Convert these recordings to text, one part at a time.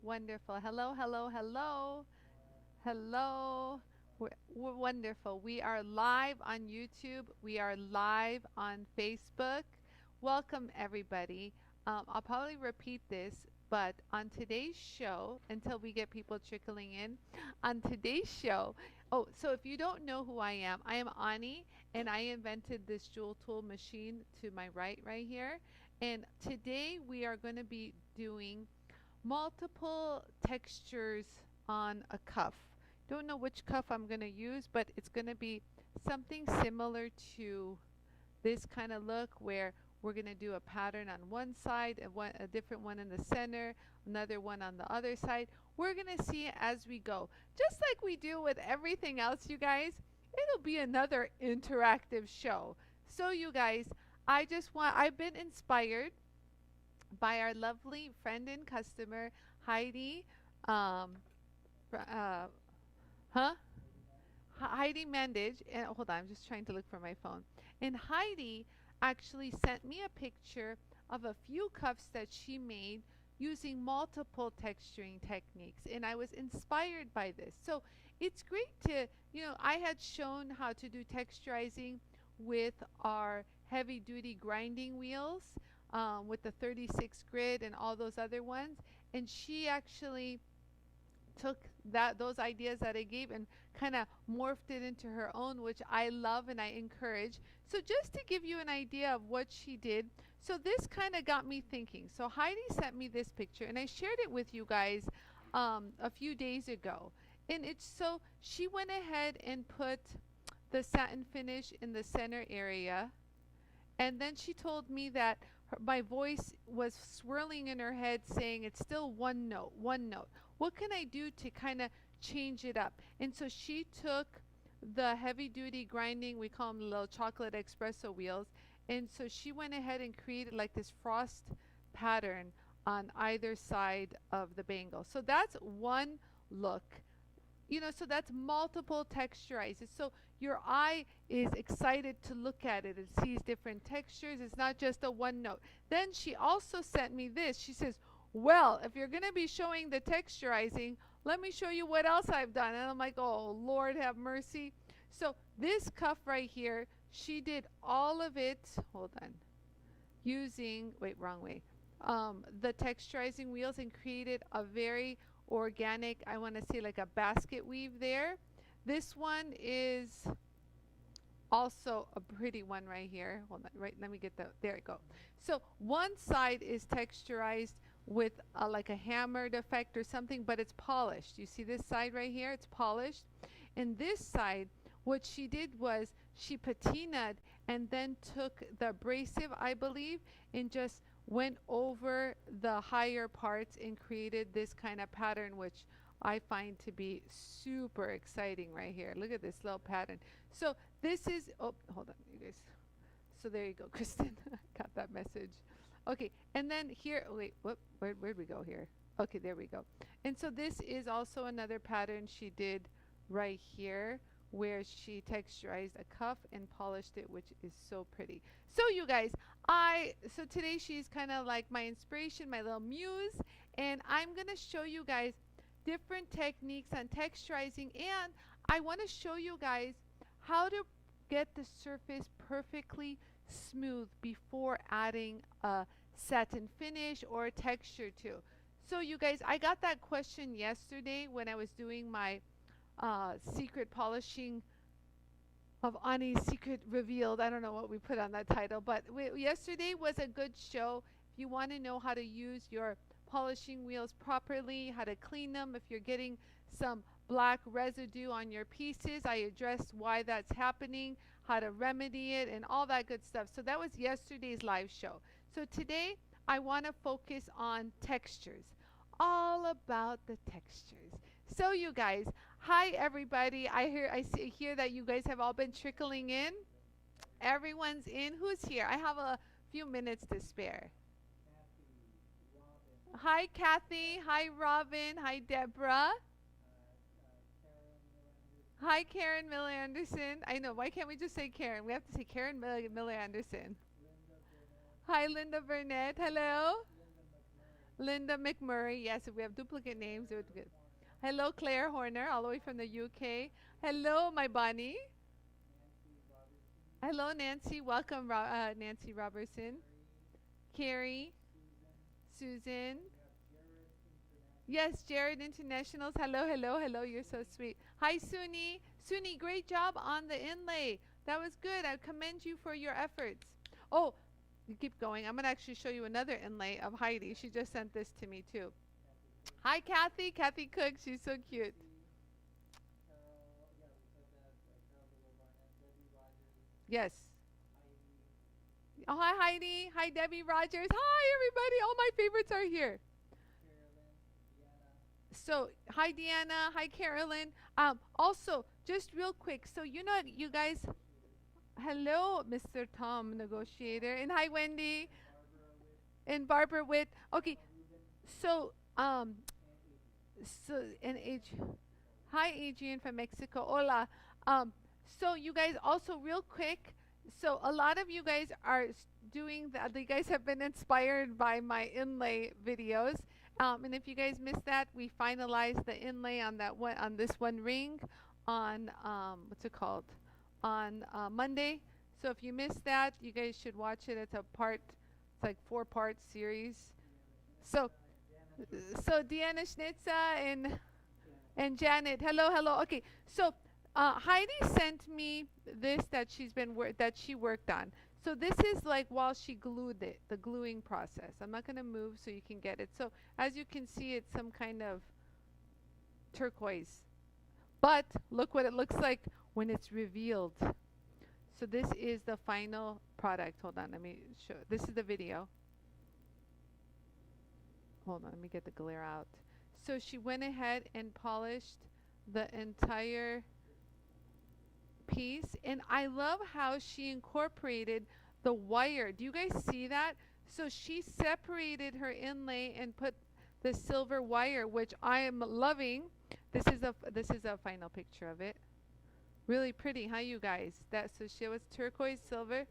Wonderful. Hello, hello, hello. Hello. We're wonderful. We are live on YouTube. We are live on Facebook. Welcome, everybody. I'll probably repeat this, but on today's show, until we get people trickling in, on today's show, so if you don't know who I am Ani, and I invented this Jewel Tool machine to my right here. And today we are going to be doing multiple textures on a cuff. Don't know which cuff I'm going to use, but it's going to be something similar to this kind of look where we're going to do a pattern on one side, a different one in the center, another one on the other side. We're going to see as we go. Just like we do with everything else, you guys, it'll be another interactive show. So you guys, I've been inspired by our lovely friend and customer, Heidi. Um, uh, huh? Heidi Mandage. And hold on, I'm just trying to look for my phone. And Heidi actually sent me a picture of a few cuffs that she made using multiple texturing techniques. And I was inspired by this. So it's great to, I had shown how to do texturizing with our heavy duty grinding wheels with the 36 grit and all those other ones. And she actually took those ideas that I gave and kind of morphed it into her own, which I love and I encourage. So just to give you an idea of what she did, so this kind of got me thinking. So Heidi sent me this picture and I shared it with you guys a few days ago. And it's so she went ahead and put the satin finish in the center area. And then she told me that my voice was swirling in her head saying it's still one note, one note. What can I do to kind of change it up? And so she took the heavy duty grinding, we call them little chocolate espresso wheels, and so she went ahead and created like this frost pattern on either side of the bangle. So that's one look. So that's multiple texturizes. So your eye is excited to look at it and sees different textures. It's not just a one note. Then she also sent me this. She says, well, if you're going to be showing the texturizing, let me show you what else I've done. And I'm like, oh, Lord have mercy. So this cuff right here, she did all of it, hold on, using, wait, wrong way, the texturizing wheels and created a very organic, I want to say like a basket weave there. This one is also a pretty one right here. Hold on, right, let me get there we go. So one side is texturized with like a hammered effect or something, but it's polished. You see this side right here, it's polished. And this side, what she did was she patinaed and then took the abrasive, I believe, and just went over the higher parts and created this kind of pattern, which I find to be super exciting right here. Look at this little pattern. So this is, oh, hold on, you guys. So there you go, Kristen. Got that message. Okay, and then here, wait, where'd we go here? Okay, there we go. And so this is also another pattern she did right here, where she texturized a cuff and polished it, which is so pretty. So you guys, so today she's kind of like my inspiration, my little muse, and I'm gonna show you guys different techniques on texturizing, and I want to show you guys how to get the surface perfectly smooth before adding a satin finish or a texture to. So you guys, I got that question yesterday when I was doing my secret polishing of Anie's Secret Revealed. I don't know what we put on that title, but yesterday was a good show. If you want to know how to use your polishing wheels properly, how to clean them, if you're getting some black residue on your pieces, I addressed why that's happening, how to remedy it, and all that good stuff. So that was yesterday's live show. So today I want to focus on textures, all about the textures. So you guys, hi everybody. I hear that you guys have all been trickling in. Everyone's in. Who's here? I have a few minutes to spare. Hi Kathy. Hi Robin. Hi Deborah. Hi Karen Miller Anderson. I know. Why can't we just say Karen? We have to say Karen Miller Anderson. Hi Linda Burnett. Hello. Linda McMurray. Yes, if we have duplicate names, it would be good. Hello, Claire Horner, all the way from the UK. Hello, my bunny. Hello, Nancy. Welcome, Nancy Robertson. Carrie, Susan. Yes, Jared Internationals. Hello, hello, hello. You're so sweet. Hi, Suni. Suni, great job on the inlay. That was good. I commend you for your efforts. Oh, you keep going. I'm going to actually show you another inlay of Heidi. She just sent this to me, too. Hi, Kathy. Kathy Cook. She's so cute. Yes. Oh, hi, Heidi. Hi, Debbie Rogers. Hi, everybody. All my favorites are here. So, hi, Deanna. Hi, Carolyn. Also, just real quick. So, you know, you guys, hello, Mr. Tom, negotiator. And hi, Wendy. And Barbara Witt. Okay. So, and hi, Adrian from Mexico. Hola. So you guys also real quick. So a lot of you guys are doing that. You guys have been inspired by my inlay videos. And if you guys missed that, we finalized the inlay on that one, on this one ring on, what's it called? On Monday. So if you missed that, you guys should watch it. It's it's like 4-part series. So Deanna Schnitza and Janet, hello. Okay, so Heidi sent me this that she worked on. So this is like while she glued it, the gluing process. I'm not gonna move so you can get it. So as you can see, it's some kind of turquoise. But look what it looks like when it's revealed. So this is the final product. Hold on, let me show. This is the video. Hold on, let me get the glare out. So she went ahead and polished the entire piece, and I love how she incorporated the wire. Do you guys see that? So she separated her inlay and put the silver wire, which I am loving. This is a final picture of it. Really pretty, huh, you guys? So she was turquoise silver.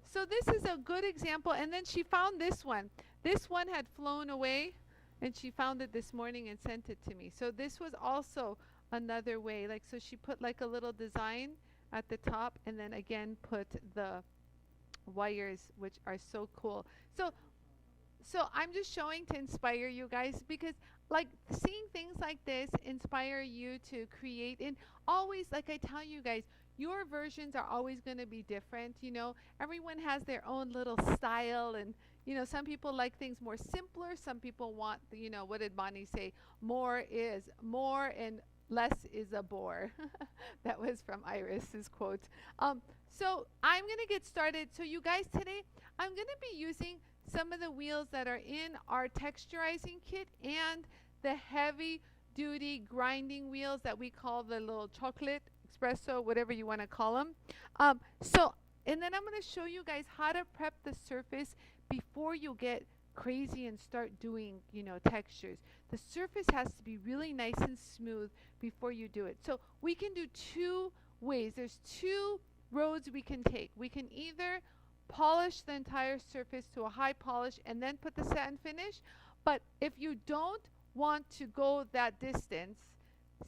So this is a good example. And then she found this one. This one had flown away, and she found it this morning and sent it to me. So this was also another way. Like, so she put like a little design at the top, and then again put the wires, which are so cool. So I'm just showing to inspire you guys, because like seeing things like this inspire you to create. And always, like I tell you guys, your versions are always going to be different. You know, everyone has their own little style, and you know, some people like things more simpler. Some people want, you know, what did Bonnie say? More is more and less is a bore. That was from Iris's quote. So I'm going to get started. So you guys, today I'm going to be using some of the wheels that are in our texturizing kit and the heavy duty grinding wheels that we call the little chocolate espresso, whatever you want to call them. And then I'm going to show you guys how to prep the surface before you get crazy and start doing, you know, textures. The surface has to be really nice and smooth before you do it. So we can do 2 ways. There's 2 roads we can take. We can either polish the entire surface to a high polish and then put the satin finish. But if you don't want to go that distance,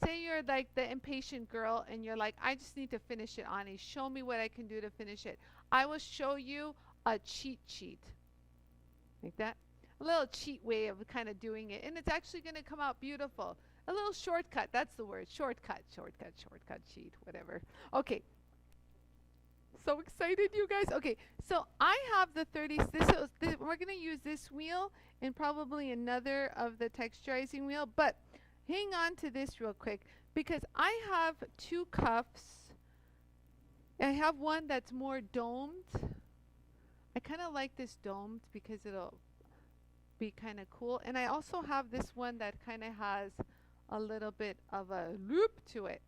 say you're like the impatient girl and you're like, I just need to finish it, Anie. Show me what I can do to finish it. I will show you a cheat sheet. Like that. A little cheat way of kind of doing it. And it's actually going to come out beautiful. A little shortcut. That's the word. Shortcut sheet, whatever. Okay. So excited, you guys. Okay, so I have the 30. We're going to use this wheel and probably another of the texturizing wheel. But hang on to this real quick, because I have 2 cuffs. I have one that's more domed. I kind of like this domed because it'll be kind of cool. And I also have this one that kind of has a little bit of a loop to it.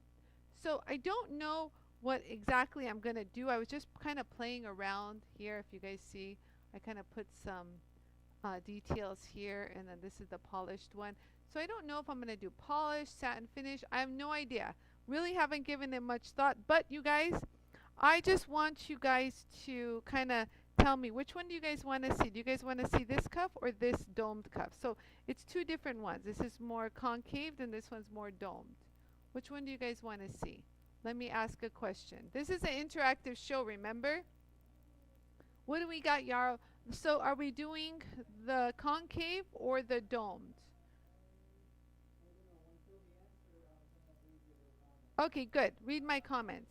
So I don't know what exactly I'm going to do. I was just kind of playing around here. If you guys see, I kind of put some details here, and then this is the polished one. So I don't know if I'm going to do polish, satin finish. I have no idea. Really haven't given it much thought. But you guys, I just want you guys to kind of Tell me, which one do you guys want to see? Do you guys want to see this cuff or this domed cuff? So it's two different ones. This is more concave and this one's more domed. Which one do you guys want to see? Let me ask a question. This is an interactive show, remember? What do we got, Yarrow? So are we doing the concave or the domed? Okay, good. Read my comments.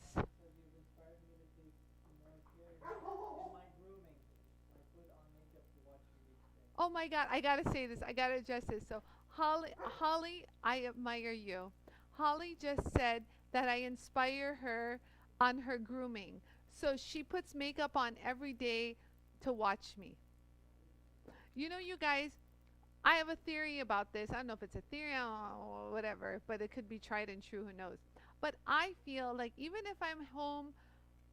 Oh my God, I gotta say this. I gotta adjust this. So Holly, I admire you. Holly just said that I inspire her on her grooming. So she puts makeup on every day to watch me. You know, you guys, I have a theory about this. I don't know if it's a theory or whatever, but it could be tried and true, who knows. But I feel like even if I'm home,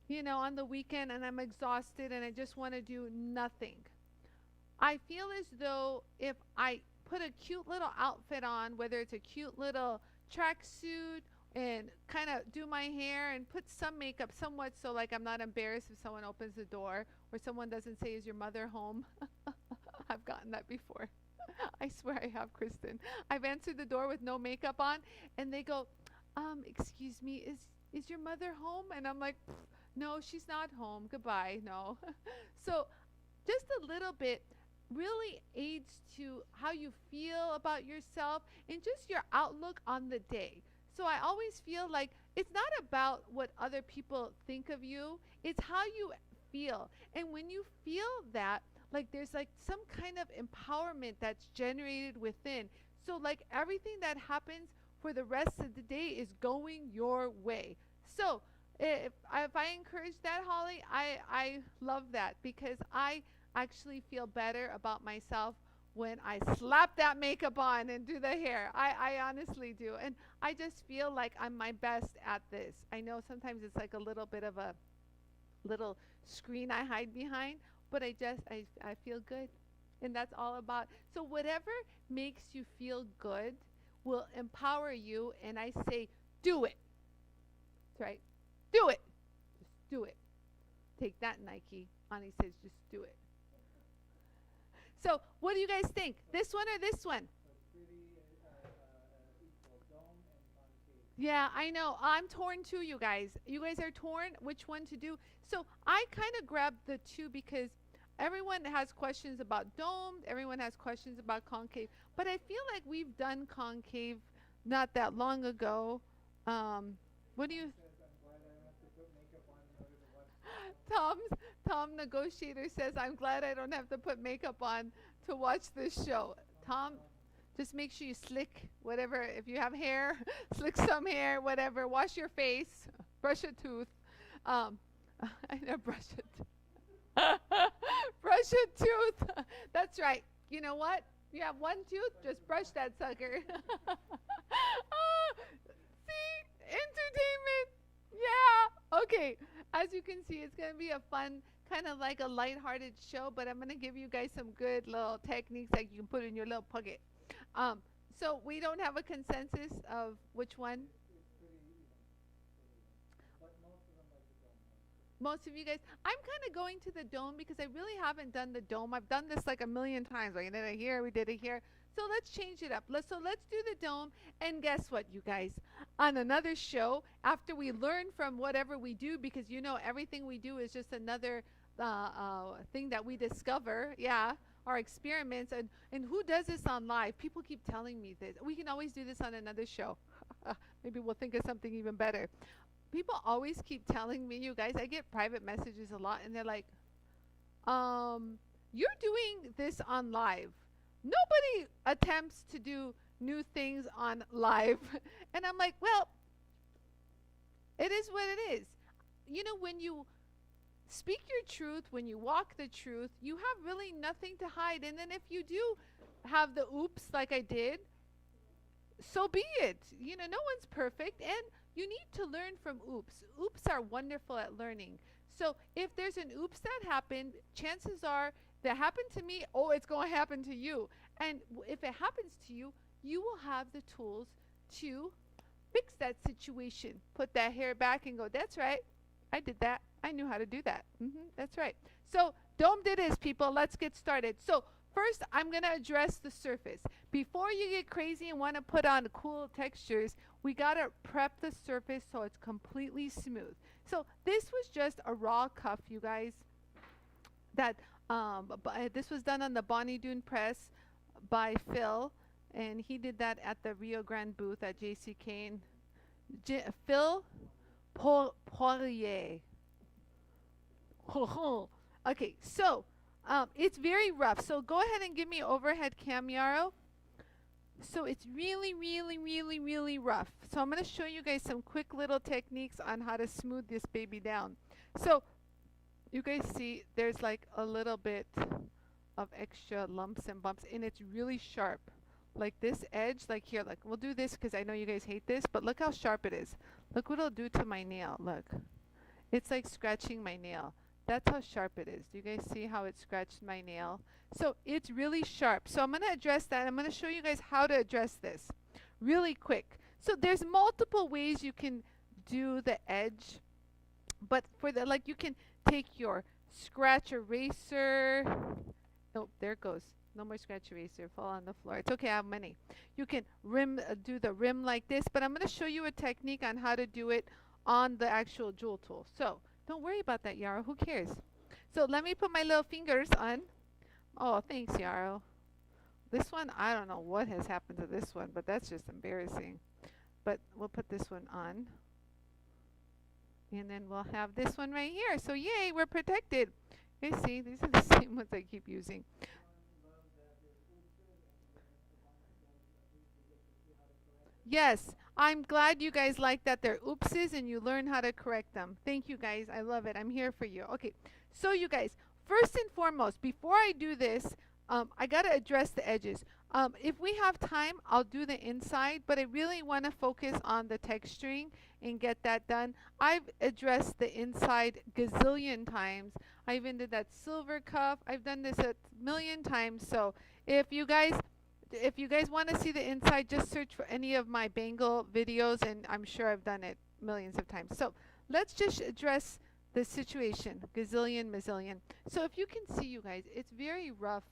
you know, on the weekend and I'm exhausted and I just want to do nothing, I feel as though if I put a cute little outfit on, whether it's a cute little tracksuit and kind of do my hair and put some makeup somewhat so like I'm not embarrassed if someone opens the door or someone doesn't say, is your mother home? I've gotten that before. I swear I have, Kristen. I've answered the door with no makeup on and they go, excuse me, is your mother home? And I'm like, no, she's not home. Goodbye. No. So just a little bit really aids to how you feel about yourself and just your outlook on the day. So I always feel like it's not about what other people think of you, it's how you feel. And when you feel that, like there's like some kind of empowerment that's generated within. So like everything that happens for the rest of the day is going your way. So if I encourage that, Holly, I love that because I actually feel better about myself when I slap that makeup on and do the hair. I honestly do. And I just feel like I'm my best at this. I know sometimes it's like a little bit of a little screen I hide behind, but I feel good. And that's all about. So whatever makes you feel good will empower you. And I say, do it. That's right. Do it. Just do it. Take that, Nike. Anie says, just do it. So what do you guys think? This one or this one? Yeah, I know. I'm torn too, you guys. You guys are torn which one to do. So I kind of grabbed the two because everyone has questions about domed. Everyone has questions about concave. But I feel like we've done concave not that long ago. What do you... Tom Negotiator says, I'm glad I don't have to put makeup on to watch this show. Tom, just make sure you slick whatever. If you have hair, slick some hair, whatever. Wash your face. Brush a tooth. I know, brush a brush a tooth. That's right. You know what? You have one tooth, just brush that sucker. See? Entertainment. Yeah. Okay. As you can see, it's going to be a fun, kind of like a lighthearted show, but I'm going to give you guys some good little techniques that you can put in your little pocket. So we don't have a consensus of which one. Most of you guys, I'm kind of going to the dome because I really haven't done the dome. I've done this like a million times. Like, we did it here, we did it here. So let's change it up. Let's do the dome. And guess what, you guys? On another show, after we learn from whatever we do, because you know everything we do is just another thing that we discover. Yeah, our experiments. And who does this on live? People keep telling me this. We can always do this on another show. Maybe we'll think of something even better. People always keep telling me, you guys, I get private messages a lot, and they're like, you're doing this on live. Nobody attempts to do new things on live. And I'm like, well, it is what it is. You know, when you speak your truth, when you walk the truth, you have really nothing to hide. And then if you do have the oops like I did, so be it. You know, no one's perfect. And you need to learn from oops. Oops are wonderful at learning. So if there's an oops that happened, chances are that happened to me, oh, it's going to happen to you. And if it happens to you, you will have the tools to fix that situation. Put that hair back and go, that's right, I did that. I knew how to do that. That's right. So domed it is, people. Let's get started. So first, I'm going to address the surface. Before you get crazy and want to put on cool textures, we got to prep the surface so it's completely smooth. So this was just a raw cuff, you guys. That this was done on the Bonnie Doon press by Phil, and he did that at the Rio Grande booth at JCK. Phil Poirier. Okay, so it's very rough. So go ahead and give me overhead cam, Yarrow. So it's really, really, really, really rough. So I'm going to show you guys some quick little techniques on how to smooth this baby down. So you guys see there's like a little bit of extra lumps and bumps, and it's really sharp. Like this edge, like here, like we'll do this because I know you guys hate this, but look how sharp it is. Look what it'll do to my nail. Look, it's like scratching my nail. That's how sharp it is. Do you guys see how it scratched my nail? So it's really sharp. So I'm going to address that. I'm going to show you guys how to address this really quick. So there's multiple ways you can do the edge, but for the, like, you can take your scratch eraser. Oh, there it goes. No more scratch eraser. Fall on the floor. It's okay. I have many. You can do the rim like this, but I'm going to show you a technique on how to do it on the actual jewel tool. So don't worry about that, Yarrow. Who cares? So let me put my little fingers on. Oh, thanks, Yarrow. This one, I don't know what has happened to this one, but that's just embarrassing. But we'll put this one on. And then we'll have this one right here. So yay, we're protected. You see, these are the same ones I keep using. Yes, I'm glad you guys like that they're oopses and you learn how to correct them. Thank you guys. I love it. I'm here for you. Okay, so you guys, first and foremost, before I do this, I got to address the edges. If we have time, I'll do the inside, but I really want to focus on the texturing and get that done. I've addressed the inside gazillion times. I even did that silver cuff. I've done this a million times. So if you guys want to see the inside, just search for any of my bangle videos, and I'm sure I've done it millions of times. So let's just address the situation, gazillion, mazillion. So if you can see, you guys, it's very rough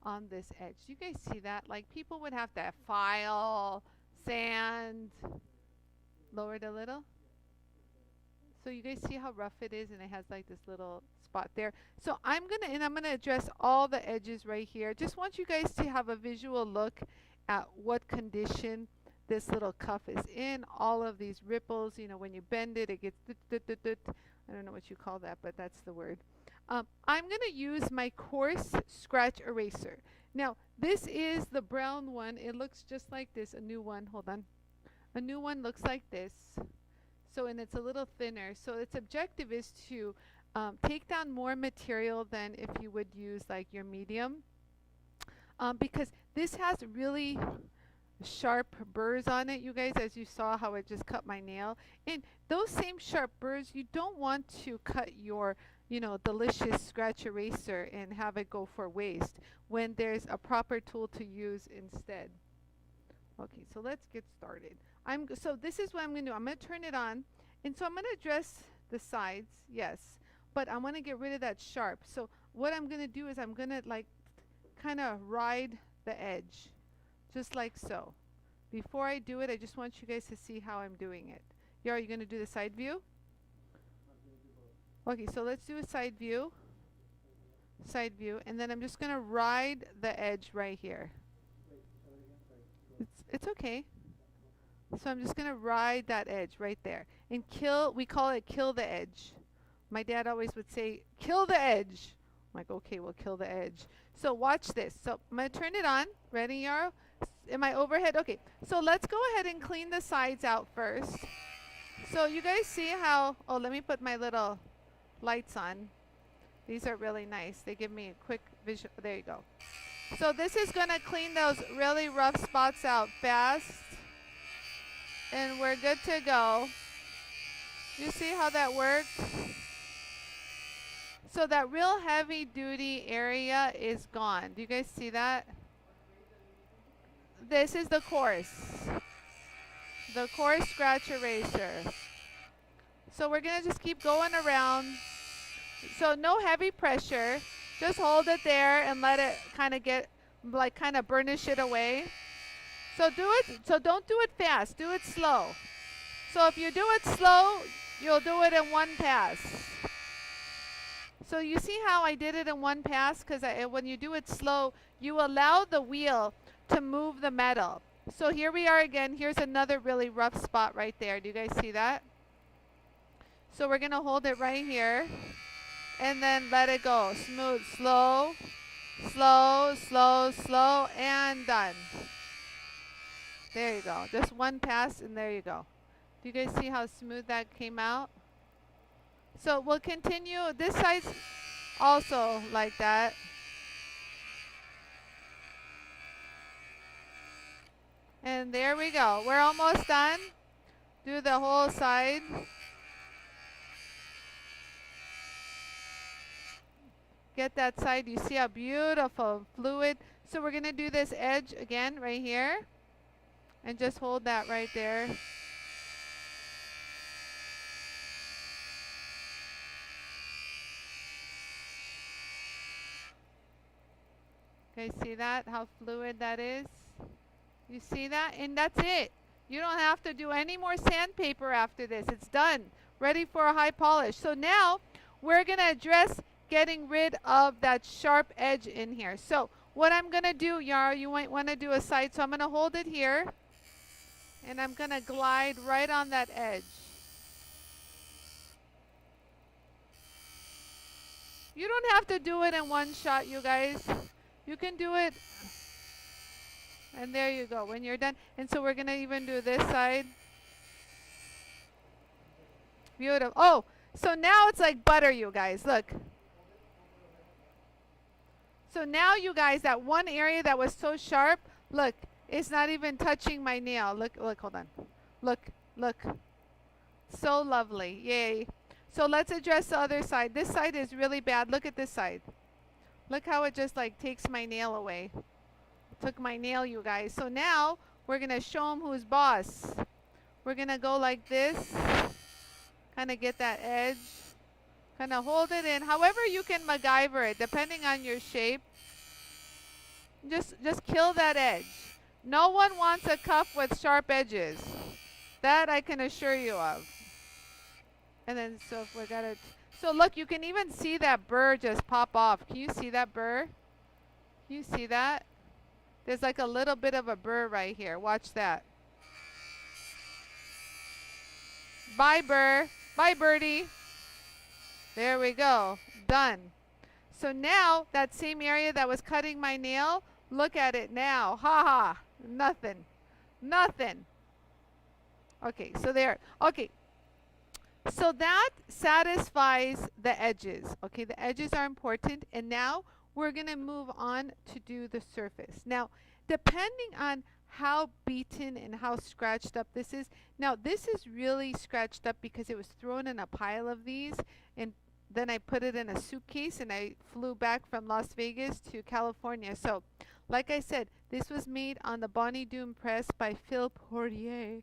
on this edge. You guys see that? Like, people would have to file, sand, lower it a little. So you guys see how rough it is, and it has like this little spot there. So I'm gonna address all the edges right here. Just want you guys to have a visual look at what condition this little cuff is in. All of these ripples, you know, when you bend it, it gets I don't know what you call that, but that's the word. I'm gonna use my coarse scratch eraser. Now this is the brown one. It looks just like this. A new one, hold on. A new one looks like this. So, and it's a little thinner. So its objective is to take down more material than if you would use like your medium, because this has really sharp burrs on it, you guys, as you saw how it just cut my nail. And those same sharp burrs, you don't want to cut your, you know, delicious scratch eraser and have it go for waste when there's a proper tool to use instead. Okay, so let's get started. So this is what I'm going to do. I'm going to turn it on, and so I'm going to address the sides, yes, but I want to get rid of that sharp. So what I'm going to do is I'm going to like kind of ride the edge, just like so. Before I do it, I just want you guys to see how I'm doing it. Are you going to do the side view? Okay, so let's do a side view, and then I'm just going to ride the edge right here. It's okay. So I'm just going to ride that edge right there. And we call it kill the edge. My dad always would say, kill the edge. I'm like, okay, we'll kill the edge. So watch this. So I'm going to turn it on. Ready, Yarrow? Am I overhead? Okay, so let's go ahead and clean the sides out first. So you guys see how, oh, let me put my little lights on. These are really nice. They give me a quick visual. There you go. So this is going to clean those really rough spots out fast. And we're good to go. You see how that worked? So that real heavy duty area is gone. Do you guys see that? This is the coarse. The coarse scratch eraser. So we're going to just keep going around. So no heavy pressure. Just hold it there and let it kind of get, like kind of burnish it away. So don't do it fast. Do it slow. So if you do it slow, you'll do it in one pass. So you see how I did it in one pass? Because when you do it slow, you allow the wheel to move the metal. So here we are again. Here's another really rough spot right there. Do you guys see that? So we're going to hold it right here. And then let it go. Smooth, slow, slow, slow, slow, and done. There you go. Just one pass, and there you go. Do you guys see how smooth that came out? So we'll continue. This side's also like that. And there we go. We're almost done. Do the whole side. Get that side. You see how beautiful fluid. So we're going to do this edge again right here. And just hold that right there. Okay, see that? How fluid that is? You see that? And that's it. You don't have to do any more sandpaper after this. It's done. Ready for a high polish. So now we're going to address getting rid of that sharp edge in here. So what I'm going to do, Yara, you might want to do a side. So I'm going to hold it here. And I'm going to glide right on that edge. You don't have to do it in one shot, you guys. You can do it. And there you go when you're done. And so we're going to even do this side. Beautiful. Oh, so now it's like butter, you guys. Look. So now, you guys, that one area that was so sharp, look, it's not even touching my nail. Look, hold on. Look. So lovely. Yay. So let's address the other side. This side is really bad. Look at this side. Look how it just like takes my nail away. Took my nail, you guys. So now we're going to show them who's boss. We're going to go like this. Kind of get that edge. Kind of hold it in. However you can MacGyver it, depending on your shape. Just kill that edge. No one wants a cuff with sharp edges. That I can assure you of. And then so if we got it. So look, you can even see that burr just pop off. Can you see that burr? Can you see that? There's like a little bit of a burr right here. Watch that. Bye, burr. Bye, birdie. There we go. Done. So now, that same area that was cutting my nail, look at it now. Ha ha. Nothing. Nothing. Okay, so there. Okay. So that satisfies the edges. Okay, the edges are important. And now we're going to move on to do the surface. Now, depending on how beaten and how scratched up this is. Now, this is really scratched up because it was thrown in a pile of these. And then I put it in a suitcase and I flew back from Las Vegas to California. So, like I said, this was made on the Bonnie Doon press by Phil Poirier.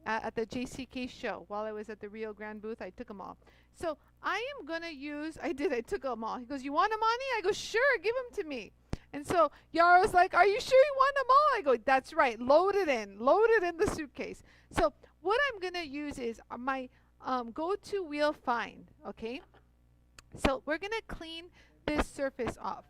At the JCK show while I was at the Rio Grande booth. I took them all. So I am going to use, I took them all. He goes, you want them, Anie? I go, sure, give them to me. And so Yara's like, are you sure you want them all? I go, that's right, load it in the suitcase. So what I'm going to use is my go-to wheel find, okay? So we're going to clean this surface off.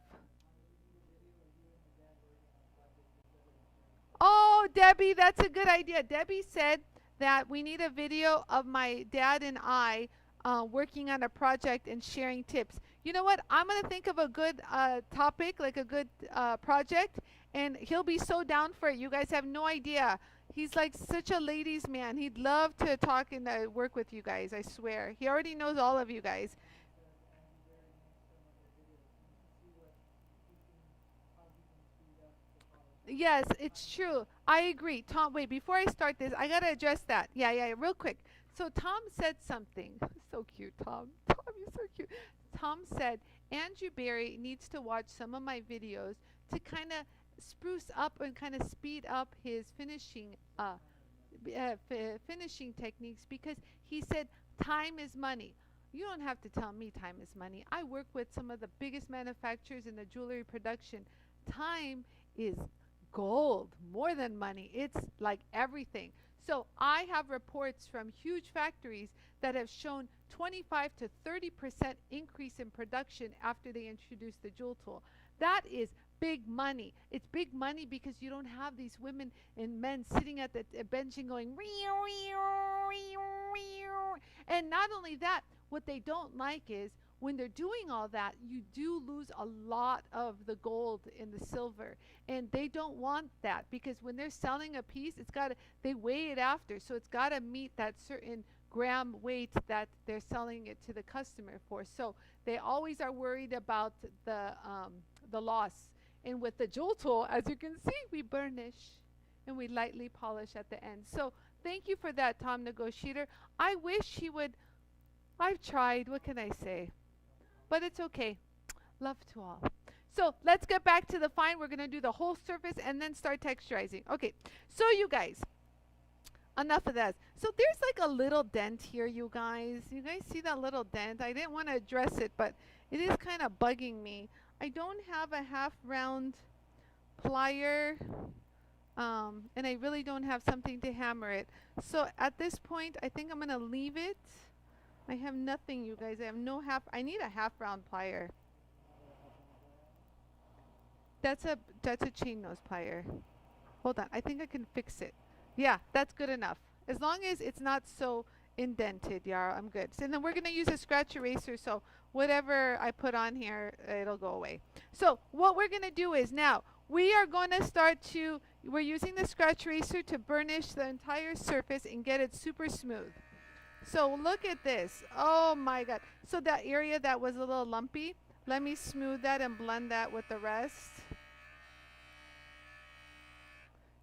Oh, Debbie, that's a good idea. Debbie said that we need a video of my dad and I working on a project and sharing tips. You know what? I'm going to think of a good topic, like a good project, and he'll be so down for it. You guys have no idea. He's like such a ladies' man. He'd love to talk and work with you guys, I swear. He already knows all of you guys. Yes, it's true. I agree. Tom, wait, before I start this, I got to address that. Yeah, real quick. So Tom said something. So cute, Tom. Tom, you're so cute. Tom said, Andrew Barry needs to watch some of my videos to kind of spruce up and kind of speed up his finishing finishing techniques because he said time is money. You don't have to tell me time is money. I work with some of the biggest manufacturers in the jewelry production. Time is gold, more than money. It's like everything. So I have reports from huge factories that have shown 25 to 30% increase in production after they introduced the Jool tool. That is big money. It's big money because you don't have these women and men sitting at the bench and going, and not only that, what they don't like is when they're doing all that, you do lose a lot of the gold in the silver, and they don't want that because when they're selling a piece, they weigh it after, so it's got to meet that certain gram weight that they're selling it to the customer for. So they always are worried about the loss. And with the Jool tool, as you can see, we burnish and we lightly polish at the end. So thank you for that, Tom Negotiator. I wish he would. I've tried. What can I say? But it's okay. Love to all. So let's get back to the fine. We're going to do the whole surface and then start texturizing. Okay. So you guys, enough of that. So there's like a little dent here, you guys. You guys see that little dent? I didn't want to address it, but it is kind of bugging me. I don't have a half round plier, and I really don't have something to hammer it. So at this point, I think I'm going to leave it. I have nothing, you guys. I have no I need a half round plier. That's a chain nose plier. Hold on. I think I can fix it. Yeah, that's good enough. As long as it's not so indented, yeah, I'm good. So, and then we're going to use a scratch eraser, so whatever I put on here, it'll go away. So what we're going to do is now we are going to we're using the scratch eraser to burnish the entire surface and get it super smooth. So look at this. Oh my God. So that area that was a little lumpy, let me smooth that and blend that with the rest.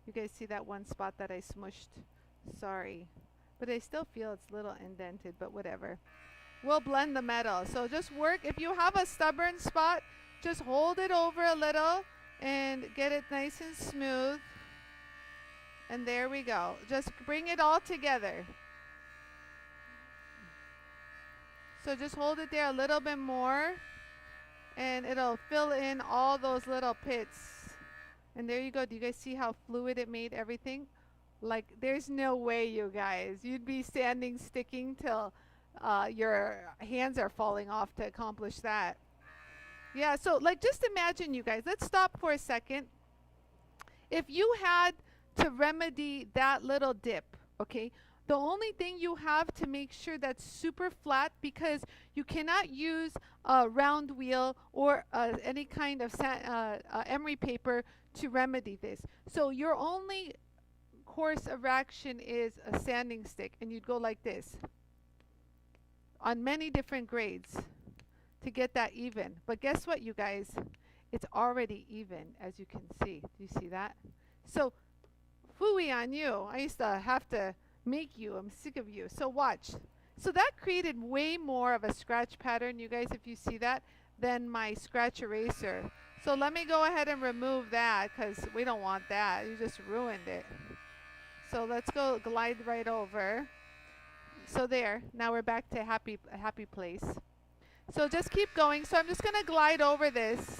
You guys see that one spot that I smushed? Sorry. But I still feel it's a little indented, but whatever. We'll blend the metal. So just work. If you have a stubborn spot, just hold it over a little and get it nice and smooth. And there we go. Just bring it all together. So just hold it there a little bit more and it'll fill in all those little pits. And there you go. Do you guys see how fluid it made everything? Like, there's no way, you guys. You'd be sticking till your hands are falling off to accomplish that. Yeah, so like just imagine, you guys. Let's stop for a second. If you had to remedy that little dip, okay? The only thing you have to make sure that's super flat, because you cannot use a round wheel or any kind of emery paper to remedy this. So your only course of action is a sanding stick, and you'd go like this on many different grades to get that even. But guess what, you guys? It's already even, as you can see. Do you see that? So, phooey on you. I used to have to make you. I'm sick of you. So watch. So that created way more of a scratch pattern, you guys, if you see that, than my scratch eraser. So let me go ahead and remove that, because we don't want that. You just ruined it. So let's go glide right over. So there. Now we're back to a happy place. So just keep going. So I'm just going to glide over this.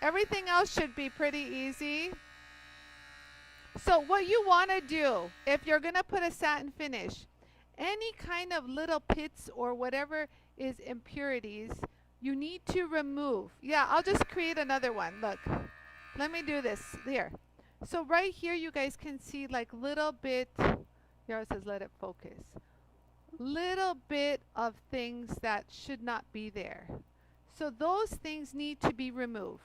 Everything else should be pretty easy. So what you want to do, if you're going to put a satin finish, any kind of little pits or whatever is impurities, you need to remove. Yeah, I'll just create another one. Look, let me do this here. So right here, you guys can see like little bit, here it says let it focus. Little bit of things that should not be there. So those things need to be removed.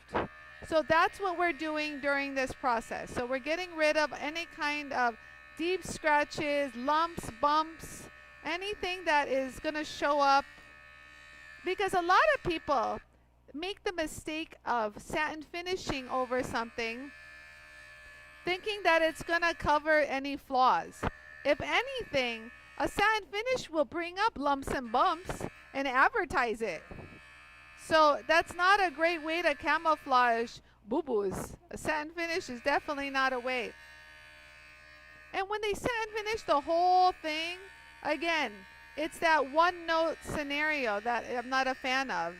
So that's what we're doing during this process. So we're getting rid of any kind of deep scratches, lumps, bumps, anything that is going to show up. Because a lot of people make the mistake of satin finishing over something, thinking that it's going to cover any flaws. If anything, a satin finish will bring up lumps and bumps and advertise it. So that's not a great way to camouflage boo-boos. A satin finish is definitely not a way. And when they satin finish the whole thing, again, it's that one note scenario that I'm not a fan of.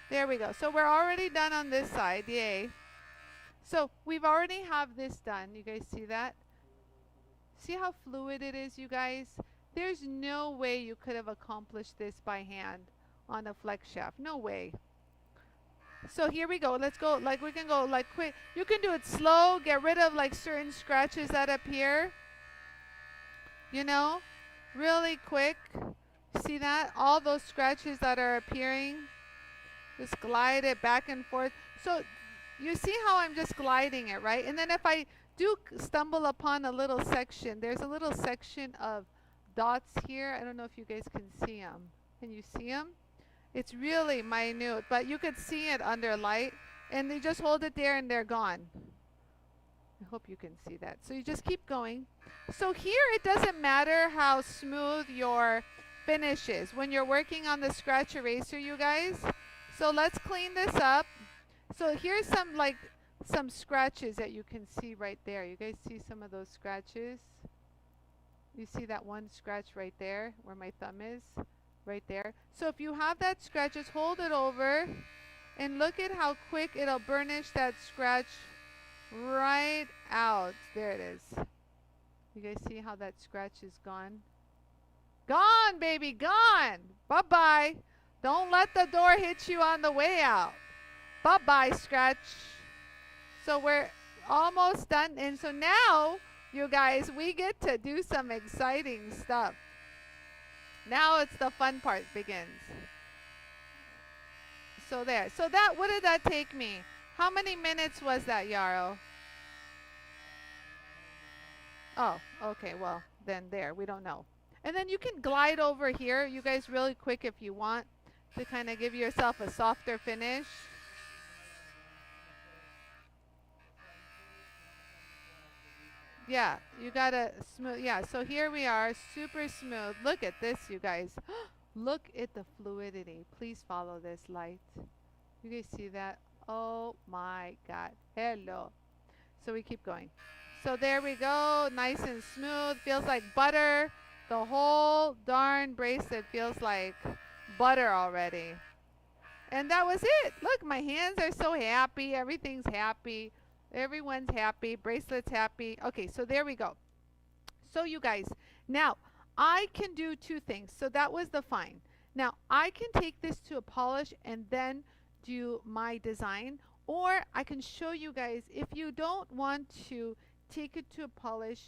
There we go. So we're already done on this side. Yay. So we've already have this done. You guys see that? See how fluid it is, you guys? There's no way you could have accomplished this by hand on a flex shaft. No way. So here we go. Let's go. Like we can go like quick. You can do it slow. Get rid of like certain scratches that appear. You know, really quick. See that? All those scratches that are appearing. Just glide it back and forth. So you see how I'm just gliding it, right? And then if I do stumble upon a little section, there's a little section of dots here. I don't know if you guys can see them. Can you see them? It's really minute, but you could see it under light. And you just hold it there and they're gone. I hope you can see that. So you just keep going. So here it doesn't matter how smooth your finish is when you're working on the scratch eraser, you guys. So let's clean this up. So here's some scratches that you can see right there. You guys see some of those scratches? You see that one scratch right there where my thumb is? Right there. So if you have that scratch, just hold it over and look at how quick it'll burnish that scratch right out. There it is. You guys see how that scratch is gone? Gone, baby, gone. Bye-bye. Don't let the door hit you on the way out. Bye-bye, scratch. So we're almost done. And so now, you guys, we get to do some exciting stuff. Now it's the fun part begins. So there. So that, what did that take me? How many minutes was that, Yarrow? Oh, okay. Well, then there. We don't know. And then you can glide over here, you guys, really quick if you want to kind of give yourself a softer finish. Yeah, you gotta smooth. Yeah, so here we are, super smooth. Look at this, you guys. Look at the fluidity. Please follow this light. You guys see that? Oh my God. Hello. So we keep going. So there we go. Nice and smooth. Feels like butter. The whole darn bracelet feels like butter already. And that was it. Look, my hands are so happy. Everything's happy. Everyone's happy. Bracelet's happy. Okay, so there we go. So you guys, now I can do two things. So that was the fine. Now I can take this to a polish and then do my design, or I can show you guys if you don't want to take it to a polish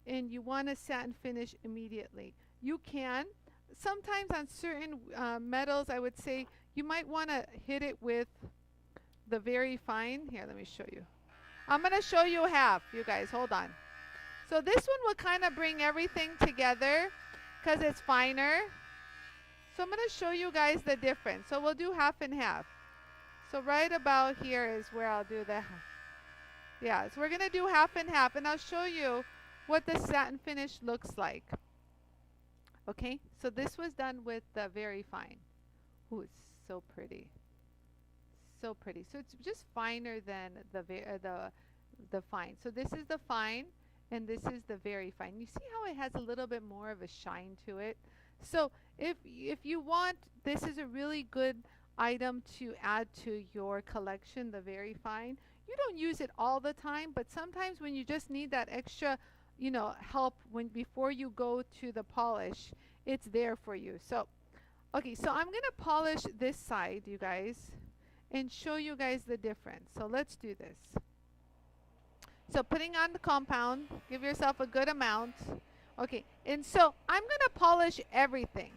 and you want a satin finish immediately. You can. Sometimes on certain metals, I would say you might want to hit it with the very fine. Here, let me show you. I'm going to show you half, you guys. Hold on. So this one will kind of bring everything together because it's finer. So I'm going to show you guys the difference. So we'll do half and half. So right about here is where I'll do the, yeah, so we're going to do half and half, and I'll show you what the satin finish looks like. Okay, so this was done with the very fine. Ooh, it's so pretty. So pretty. So it's just finer than the fine. So this is the fine, and this is the very fine. You see how it has a little bit more of a shine to it? So if you want, this is a really good item to add to your collection, the very fine. You don't use it all the time, but sometimes when you just need that extra, you know, help when before you go to the polish, it's there for you. So okay, so I'm gonna polish this side, you guys, and show you guys the difference. So let's do this. So putting on the compound, give yourself a good amount. Okay, and so I'm gonna polish everything.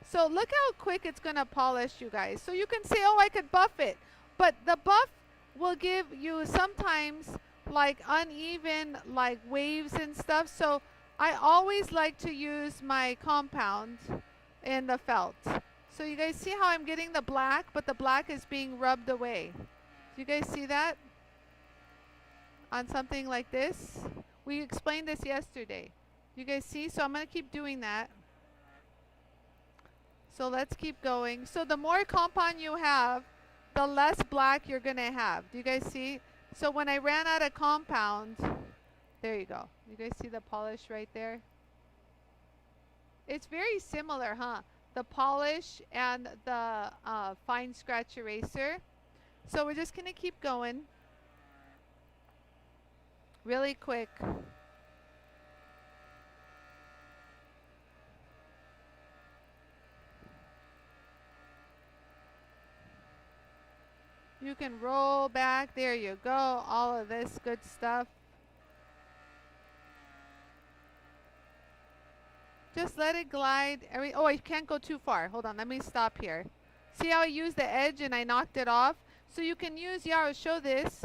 So look how quick it's gonna polish, you guys. So you can say, oh, I could buff it, but the buff will give you sometimes like uneven like waves and stuff. So I always like to use my compound in the felt. So you guys see how I'm getting the black, but the black is being rubbed away. Do you guys see that? On something like this. We explained this yesterday. You guys see? So I'm going to keep doing that. So let's keep going. So the more compound you have, the less black you're going to have. Do you guys see? So when I ran out of compound, there you go. You guys see the polish right there? It's very similar, huh? The polish and the fine scratch eraser. So we're just going to keep going really quick. You can roll back. There you go. All of this good stuff. Just let it glide. Oh, I can't go too far. Hold on. Let me stop here. See how I used the edge and I knocked it off? So you can use, yeah, I'll show this.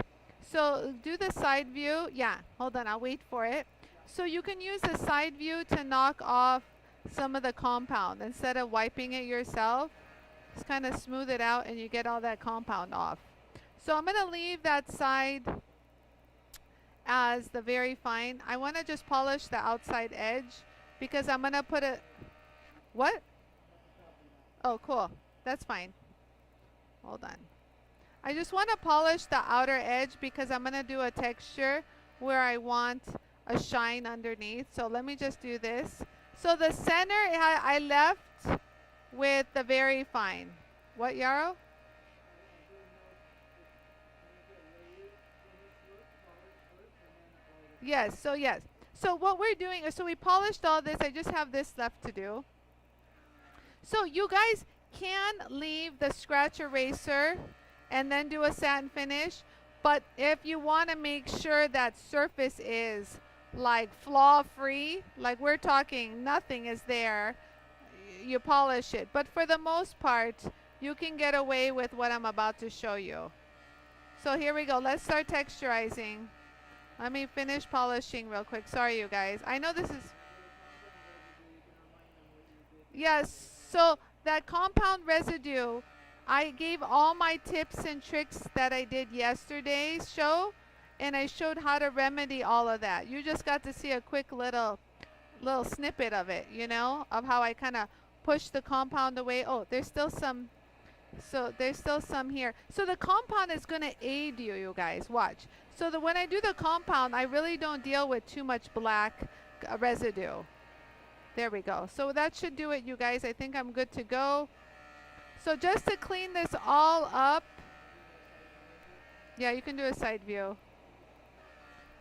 So do the side view. Yeah, hold on. I'll wait for it. So you can use the side view to knock off some of the compound instead of wiping it yourself. Just kind of smooth it out and you get all that compound off. So I'm going to leave that side as the very fine. I want to just polish the outside edge because I'm going to put it... What? Oh, cool. That's fine. Hold on. I just want to polish the outer edge because I'm going to do a texture where I want a shine underneath. So let me just do this. So the center I left with the very fine. What, Yarrow? Yes, so yes. So what we're doing is, so we polished all this. I just have this left to do. So you guys can leave the scratch eraser and then do a satin finish. But if you want to make sure that surface is like flaw free, like we're talking nothing is there, you polish it. But for the most part, you can get away with what I'm about to show you. So here we go. Let's start texturizing. Let me finish polishing real quick. Sorry, you guys. I know this is... Yes, so that compound residue, I gave all my tips and tricks that I did yesterday's show, and I showed how to remedy all of that. You just got to see a quick little snippet of it, you know, of how I kind of pushed the compound away. Oh, there's still some... So there's still some here. So the compound is going to aid you, you guys. Watch. So when I do the compound, I really don't deal with too much black residue. There we go. So that should do it, you guys. I think I'm good to go. So just to clean this all up. Yeah, you can do a side view.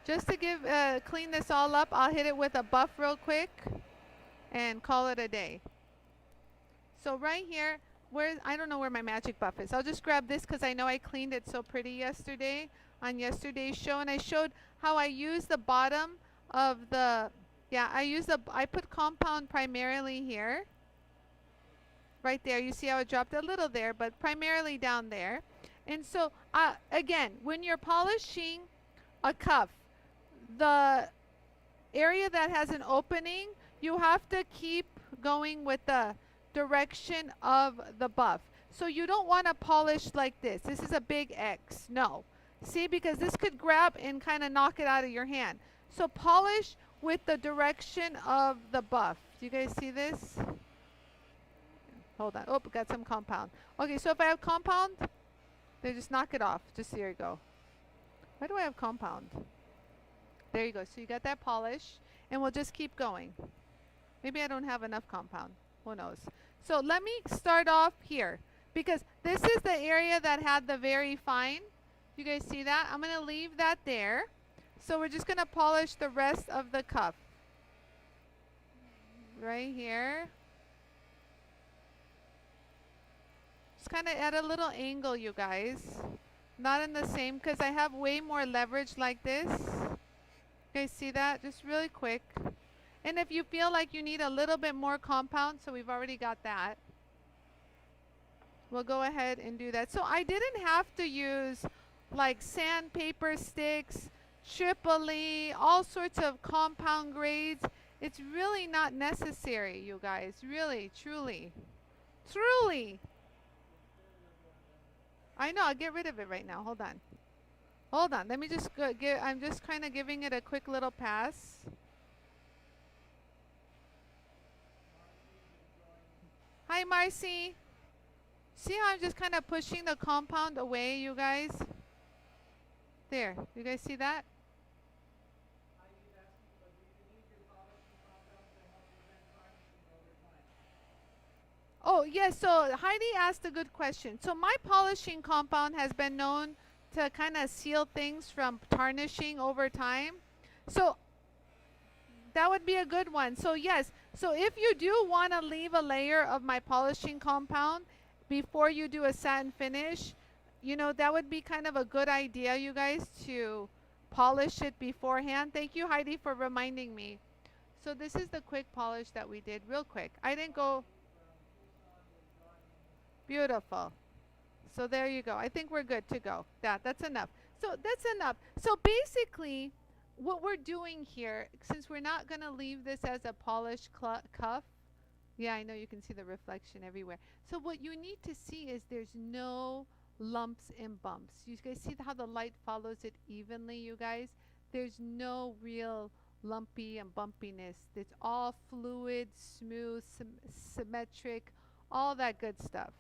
Just to clean this all up, I'll hit it with a buff real quick and call it a day. So right here, I don't know where my magic buff is. I'll just grab this because I know I cleaned it so pretty yesterday on yesterday's show, and I showed how I use the bottom of the, I put compound primarily here, right there. You see how it dropped a little there, but primarily down there. And so again, when you're polishing a cuff, the area that has an opening, you have to keep going with the direction of the buff. So you don't want to polish like this. This is a big X. No. See, because this could grab and kind of knock it out of your hand. So polish with the direction of the buff. Do you guys see this? Hold on. Oh, got some compound. Okay, so if I have compound, then just knock it off. Just here you go. Why do I have compound? There you go. So you got that polish, and we'll just keep going. Maybe I don't have enough compound. Who knows? So let me start off here because this is the area that had the very fine. You guys see that? I'm going to leave that there. So we're just going to polish the rest of the cuff. Right here. Just kind of at a little angle, you guys. Not in the same, because I have way more leverage like this. You guys see that? Just really quick. And if you feel like you need a little bit more compound, so we've already got that, we'll go ahead and do that. So I didn't have to use like sandpaper sticks, Tripoli, all sorts of compound grades. It's really not necessary, you guys. Really, truly. Truly. I know, I'll get rid of it right now. Hold on. Hold on. Let me just I'm just kind of giving it a quick little pass. Hi, Marcy. See how I'm just kind of pushing the compound away, you guys? There. You guys see that? Oh, yes. So Heidi asked a good question. So my polishing compound has been known to kind of seal things from tarnishing over time. So that would be a good one. So yes. So if you do want to leave a layer of my polishing compound before you do a satin finish, you know, that would be kind of a good idea, you guys, to polish it beforehand. Thank you, Heidi, for reminding me. So this is the quick polish that we did, real quick. I didn't go... Beautiful. So there you go. I think we're good to go. That's enough. So that's enough. So basically, what we're doing here, since we're not going to leave this as a polished cuff, yeah, I know you can see the reflection everywhere. So what you need to see is there's no lumps and bumps. You guys see how the light follows it evenly, you guys? There's no real lumpy and bumpiness. It's all fluid, smooth, symmetric, all that good stuff.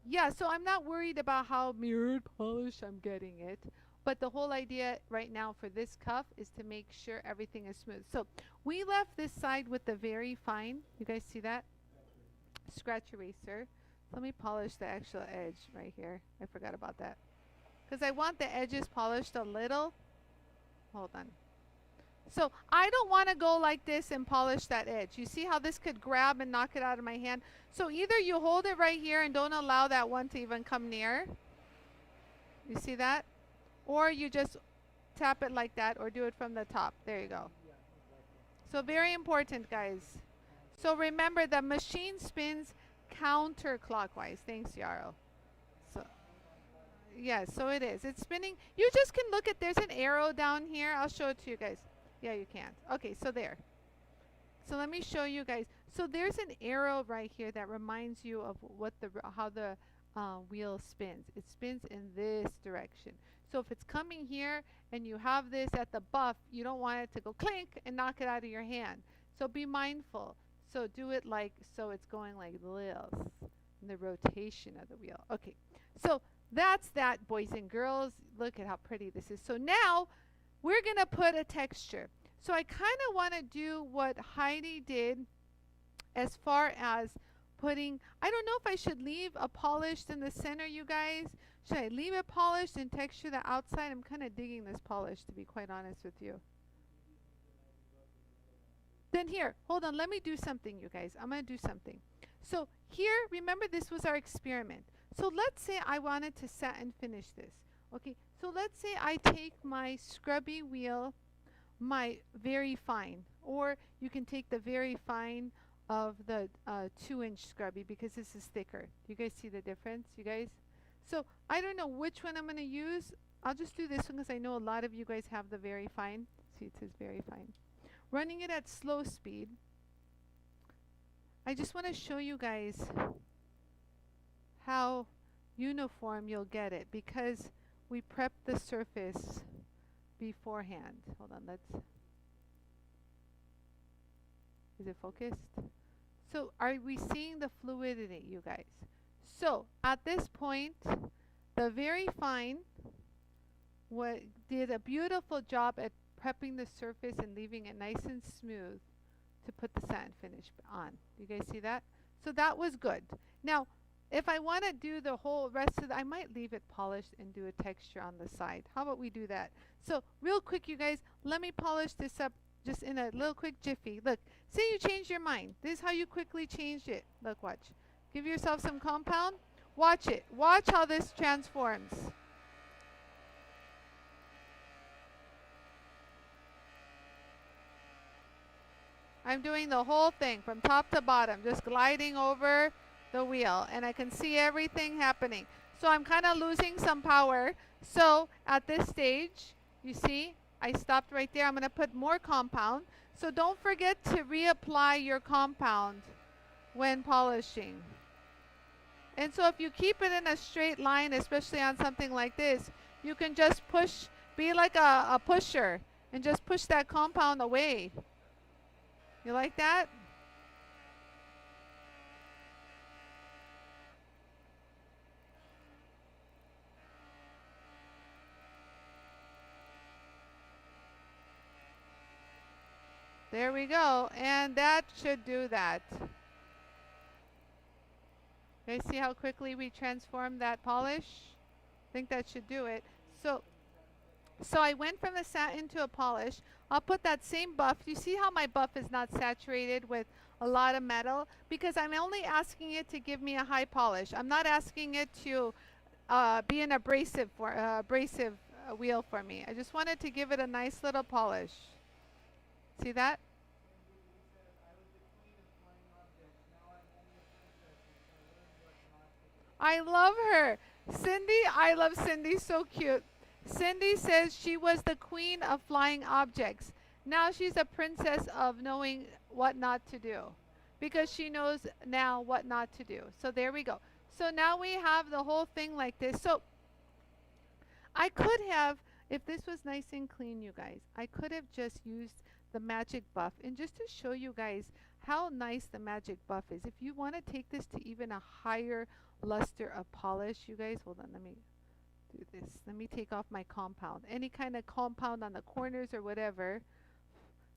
Yeah, so I'm not worried about how mirrored polish I'm getting it. But the whole idea right now for this cuff is to make sure everything is smooth. So we left this side with the very fine. You guys see that? Scratch eraser. Let me polish the actual edge right here. I forgot about that. Because I want the edges polished a little. Hold on. So I don't want to go like this and polish that edge. You see how this could grab and knock it out of my hand? So either you hold it right here and don't allow that one to even come near. You see that? Or you just tap it like that or do it from the top. There you go. So very important, guys. So remember, the machine spins counterclockwise. Thanks, Yarrow. So yes, so it is. It's spinning. You just can look at, there's an arrow down here. I'll show it to you guys. Yeah, you can't. Okay, so there. So let me show you guys. So there's an arrow right here that reminds you of what how the wheel spins. It spins in this direction. So if it's coming here and you have this at the buff, you don't want it to go clink and knock it out of your hand. So be mindful. So do it like, so it's going like this in the rotation of the wheel. Okay, so that's that, boys and girls. Look at how pretty this is. So now we're going to put a texture. So I kind of want to do what Heidi did as far as putting, I don't know if I should leave a polished in the center, you guys. Should I leave it polished and texture the outside? I'm kind of digging this polish, to be quite honest with you. Then here, hold on, let me do something, you guys. I'm going to do something. So here, remember this was our experiment. So let's say I wanted to satin finish this. Okay, so let's say I take my scrubby wheel, my very fine, or you can take the very fine of the 2-inch scrubby because this is thicker. You guys see the difference, you guys? So I don't know which one I'm going to use. I'll just do this one because I know a lot of you guys have the very fine. See, it says very fine. Running it at slow speed. I just want to show you guys how uniform you'll get it because we prep the surface beforehand. Hold on, is it focused? So are we seeing the fluidity, you guys? So at this point, the very fine did a beautiful job at prepping the surface and leaving it nice and smooth to put the satin finish on. You guys see that? So that was good. Now, if I want to do the whole rest of I might leave it polished and do a texture on the side. How about we do that? So real quick, you guys, let me polish this up just in a little quick jiffy. Look, say you changed your mind. This is how you quickly changed it. Look, watch. Give yourself some compound. Watch it. Watch how this transforms. I'm doing the whole thing from top to bottom, just gliding over the wheel, and I can see everything happening. So I'm kind of losing some power. So at this stage, you see, I stopped right there. I'm going to put more compound. So don't forget to reapply your compound when polishing. And so if you keep it in a straight line, especially on something like this, you can just push, be like a pusher, and just push that compound away. You like that? There we go. And that should do that. You guys see how quickly we transformed that polish? I think that should do it. So I went from the satin to a polish. I'll put that same buff. You see how my buff is not saturated with a lot of metal? Because I'm only asking it to give me a high polish. I'm not asking it to be an abrasive wheel for me. I just wanted to give it a nice little polish. See that? I love her. Cindy, I love Cindy, so cute. Cindy says she was the queen of flying objects. Now she's a princess of knowing what not to do. Because she knows now what not to do. So there we go. So now we have the whole thing like this. So I could have, if this was nice and clean, you guys, I could have just used the magic buff. And just to show you guys how nice the magic buff is, if you want to take this to even a higher luster of polish, you guys, hold on, let me do this. Let me take off my compound. Any kind of compound on the corners or whatever.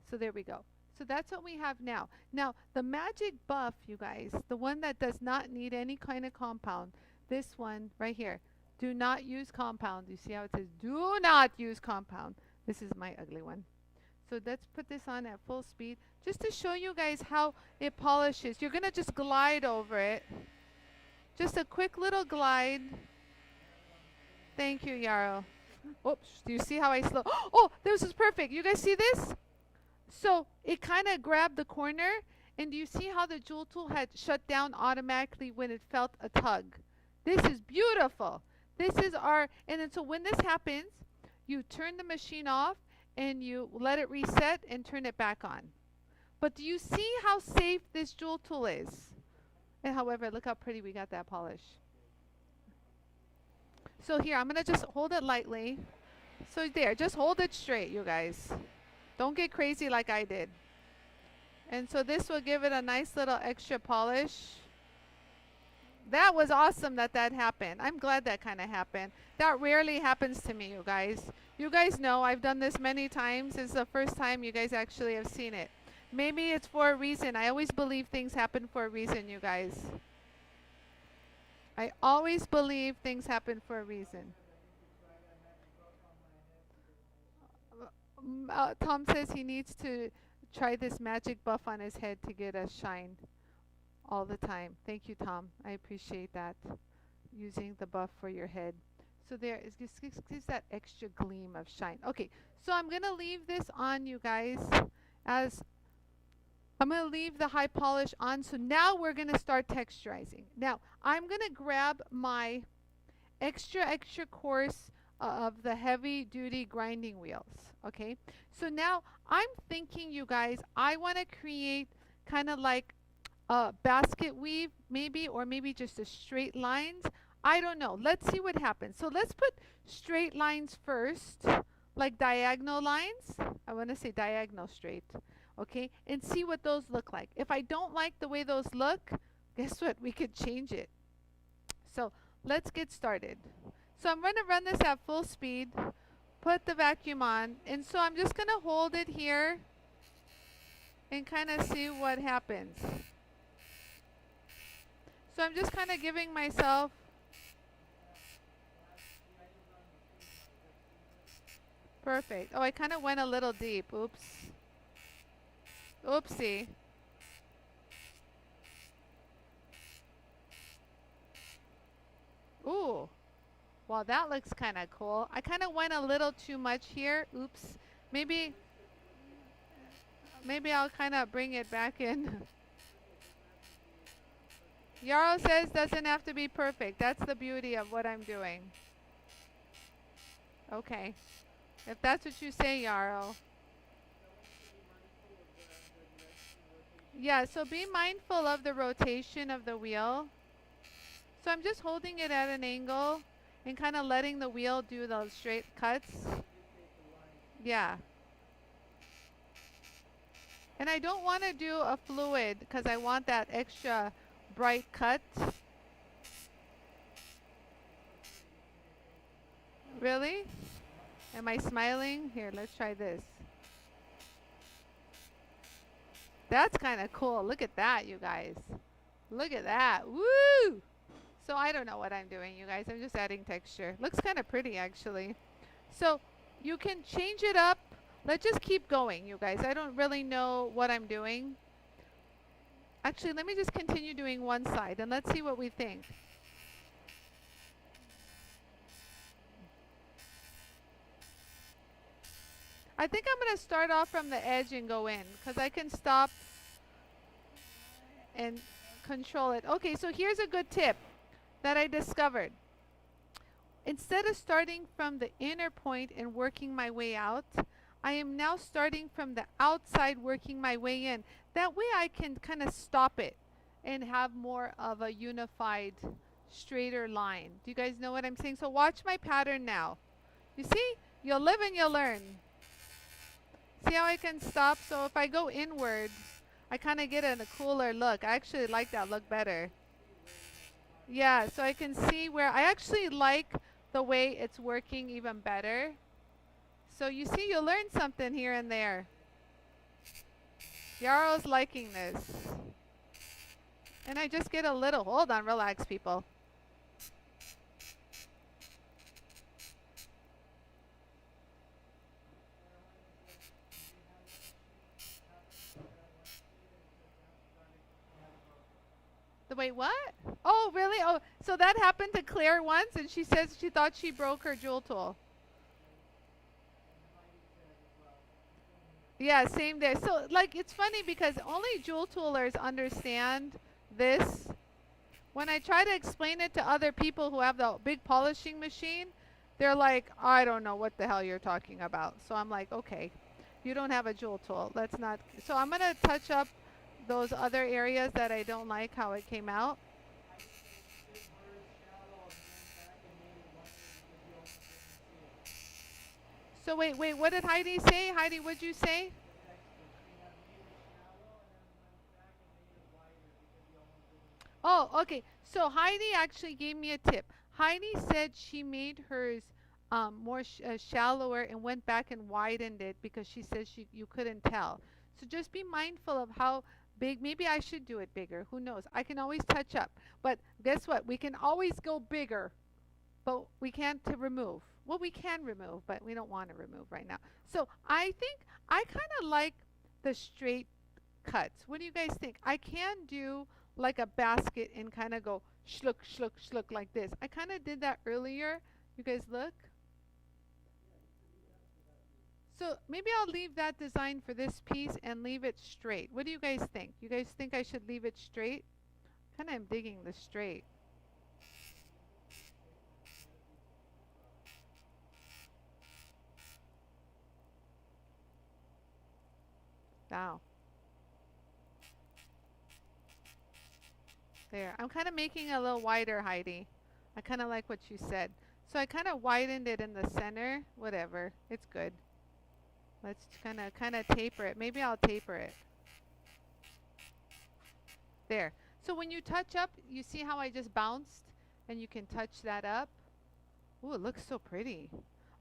So there we go. So that's what we have now. Now, the magic buff, you guys, the one that does not need any kind of compound, this one right here, do not use compound. You see how it says do not use compound? This is my ugly one. So let's put this on at full speed just to show you guys how it polishes. You're going to just glide over it. Just a quick little glide. Thank you, Yarrow. Oops, do you see how I slow? Oh, this is perfect. You guys see this? So it kind of grabbed the corner, and do you see how the Jool tool had shut down automatically when it felt a tug? This is beautiful. This is our, and then so when this happens, you turn the machine off and you let it reset and turn it back on. But do you see how safe this Jool tool is? And however, look how pretty we got that polish. So here, I'm going to just hold it lightly. So there, just hold it straight, you guys. Don't get crazy like I did. And so this will give it a nice little extra polish. That was awesome that happened. I'm glad that kind of happened. That rarely happens to me, you guys. You guys know I've done this many times. It's the first time you guys actually have seen it. Maybe it's for a reason. I always believe things happen for a reason, you guys. I always believe things happen for a reason. Tom says he needs to try this magic buff on his head to get a shine all the time. Thank you, Tom. I appreciate that. Using the buff for your head. So there, it gives that extra gleam of shine. Okay, so I'm going to leave this on, you guys, as I'm going to leave the high polish on. So now we're going to start texturizing. Now, I'm going to grab my extra coarse of the heavy duty grinding wheels. Okay, so now I'm thinking, you guys, I want to create kind of like a basket weave maybe, or maybe just a straight lines. I don't know. Let's see what happens. So let's put straight lines first, like diagonal lines. I want to say diagonal straight. Okay, and see what those look like. If I don't like the way those look, guess what? We could change it. So let's get started. So I'm going to run this at full speed, put the vacuum on, and so I'm just going to hold it here and kind of see what happens. So I'm just kind of giving myself perfect. Oh, I kind of went a little deep. Oops. Oopsie. Ooh. Well, that looks kind of cool. I kind of went a little too much here. Oops. Maybe I'll kind of bring it back in. Yarrow says doesn't have to be perfect. That's the beauty of what I'm doing. Okay. If that's what you say, Yarrow. Yeah, so be mindful of the rotation of the wheel. So I'm just holding it at an angle and kind of letting the wheel do those straight cuts. Yeah. And I don't want to do a fluid because I want that extra bright cut. Really? Am I smiling? Here, let's try this. That's kind of cool. Look at that, you guys. Look at that. Woo! So I don't know what I'm doing, you guys. I'm just adding texture. Looks kind of pretty, actually. So you can change it up. Let's just keep going, you guys. I don't really know what I'm doing. Actually, let me just continue doing one side and let's see what we think. I think I'm going to start off from the edge and go in because I can stop and control it. Okay, so here's a good tip that I discovered. Instead of starting from the inner point and working my way out, I am now starting from the outside working my way in. That way I can kind of stop it and have more of a unified, straighter line. Do you guys know what I'm saying? So watch my pattern now. You see? You'll live and you'll learn. See how I can stop? So if I go inward, I kind of get a cooler look. I actually like that look better. Yeah, so I can see where I actually like the way it's working even better. So you see, you'll learn something here and there. Yaro's liking this. And I just get a little, hold on, relax people. Wait, what? Oh, really? Oh, so that happened to Claire once, and she says she thought she broke her jewel tool. Yeah, same there. So, like, it's funny because only jewel toolers understand this. When I try to explain it to other people who have the big polishing machine, they're like, I don't know what the hell you're talking about. So I'm like, okay, you don't have a jewel tool. Let's not. So I'm going to touch up those other areas that I don't like how it came out. So wait, what did Heidi say? Heidi, what'd you say? Oh, okay. So Heidi actually gave me a tip. Heidi said she made hers more shallower and went back and widened it because she says you couldn't tell. So just be mindful of how big. Maybe I should do it bigger. Who knows? I can always touch up. But guess what? We can always go bigger, but we can't remove. Well, we can remove, but we don't want to remove right now. So I think I kind of like the straight cuts. What do you guys think? I can do like a basket and kind of go shlook, shlook, shlook like this. I kind of did that earlier. You guys look. So maybe I'll leave that design for this piece and leave it straight. What do you guys think? You guys think I should leave it straight? Kind of am digging the straight. Wow. There. I'm kind of making it a little wider, Heidi. I kind of like what you said. So I kind of widened it in the center. Whatever. It's good. Let's kind of taper it. Maybe I'll taper it. There. So when you touch up, you see how I just bounced? And you can touch that up. Ooh, it looks so pretty.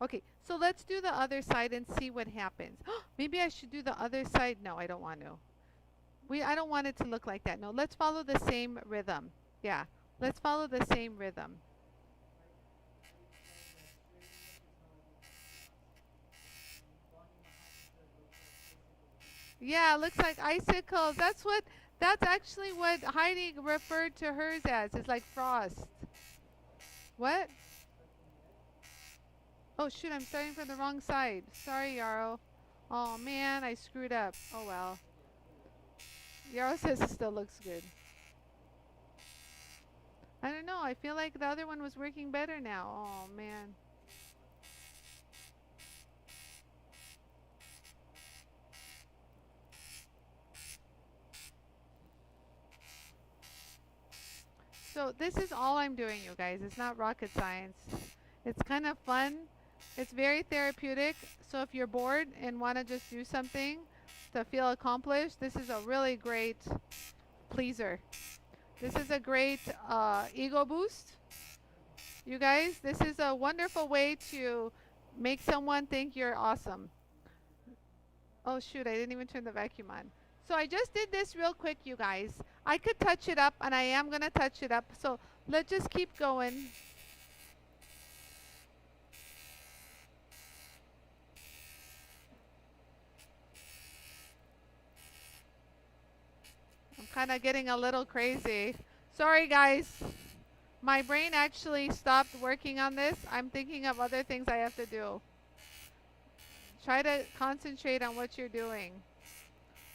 Okay, so let's do the other side and see what happens. Maybe I should do the other side. No, I don't want to. I don't want it to look like that. No, let's follow the same rhythm. Yeah, let's follow the same rhythm. Yeah, looks like icicles. That's actually what Heidi referred to hers as. It's like frost. What? Oh shoot, I'm starting from the wrong side. Sorry, Yarrow. Oh man, I screwed up. Oh well. Yarrow says it still looks good. I don't know. I feel like the other one was working better now. Oh man. So this is all I'm doing, you guys. It's not rocket science. It's kind of fun. It's very therapeutic. So if you're bored and want to just do something to feel accomplished, this is a really great pleaser. This is a great ego boost. You guys, this is a wonderful way to make someone think you're awesome. Oh shoot, I didn't even turn the vacuum on. So I just did this real quick, you guys. I could touch it up, and I am going to touch it up. So let's just keep going. I'm kind of getting a little crazy. Sorry, guys. My brain actually stopped working on this. I'm thinking of other things I have to do. Try to concentrate on what you're doing.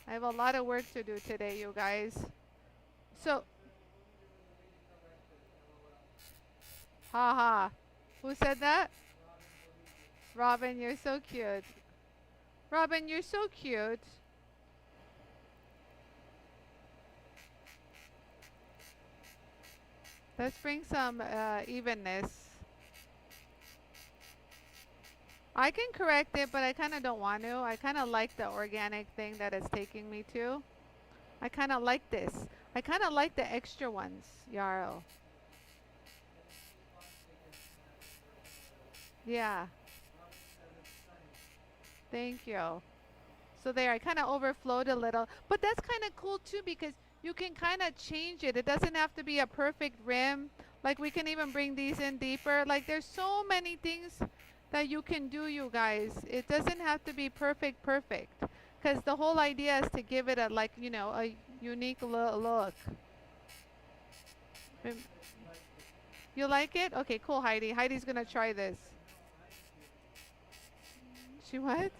I have a lot of work to do today, you guys. So, haha. Who said that? Robin, you're so cute. Robin, you're so cute. Let's bring some evenness. I can correct it, but I kind of don't want to. I kind of like the organic thing that it's taking me to. I kind of like this. I kind of like the extra ones, Yarrow. Yeah. Thank you. So there, I kind of overflowed a little. But that's kind of cool too, because you can kind of change it. It doesn't have to be a perfect rim. Like, we can even bring these in deeper. Like, there's so many things that you can do, you guys. It doesn't have to be perfect. Because the whole idea is to give it a, like, you know, a unique look. You like it? Okay, cool, Heidi. Heidi's going to try this. She what?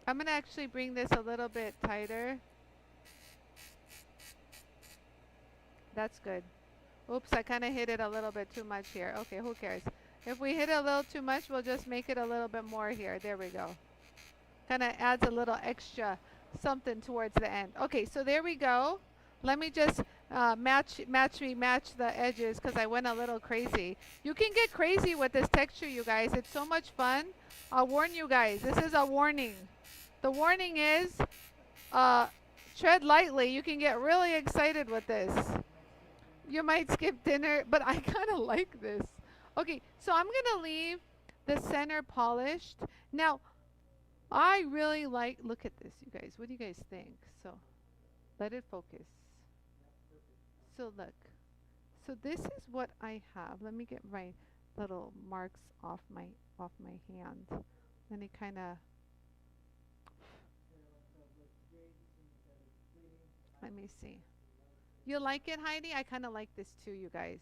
I'm going to actually bring this a little bit tighter. That's good. Oops, I kind of hit it a little bit too much here. Okay, who cares? If we hit it a little too much, we'll just make it a little bit more here. There we go. Kind of adds a little extra something towards the end. Okay, so there we go. Let me just match the edges, because I went a little crazy. You can get crazy with this texture, you guys. It's so much fun. I'll warn you guys. This is a warning. The warning is tread lightly. You can get really excited with this. You might skip dinner, but I kind of like this. Okay, so I'm going to leave the center polished. Now, I really like, look at this, you guys. What do you guys think? So, let it focus. So, look. So, this is what I have. Let me get my little marks off my hand. Let me kind of, let me see. You like it, Heidi? I kind of like this too, you guys.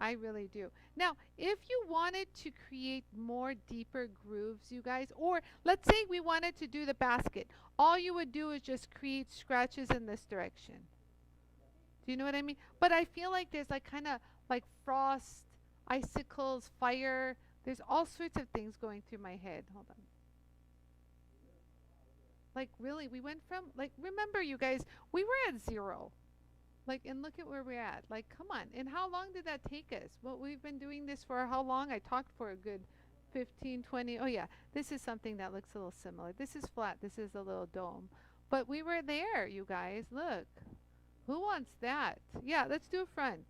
I really do. Now, if you wanted to create more deeper grooves, you guys, or let's say we wanted to do the basket, all you would do is just create scratches in this direction. Do you know what I mean? But I feel like there's like kind of like frost, icicles, fire. There's all sorts of things going through my head. Hold on. Like, really, we went from, like, remember, you guys, we were at 0. Like, and look at where we're at. Like, come on. And how long did that take us? Well, we've been doing this for how long? I talked for a good 15, 20. Oh, yeah. This is something that looks a little similar. This is flat. This is a little dome. But we were there, you guys. Look. Who wants that? Yeah, let's do front.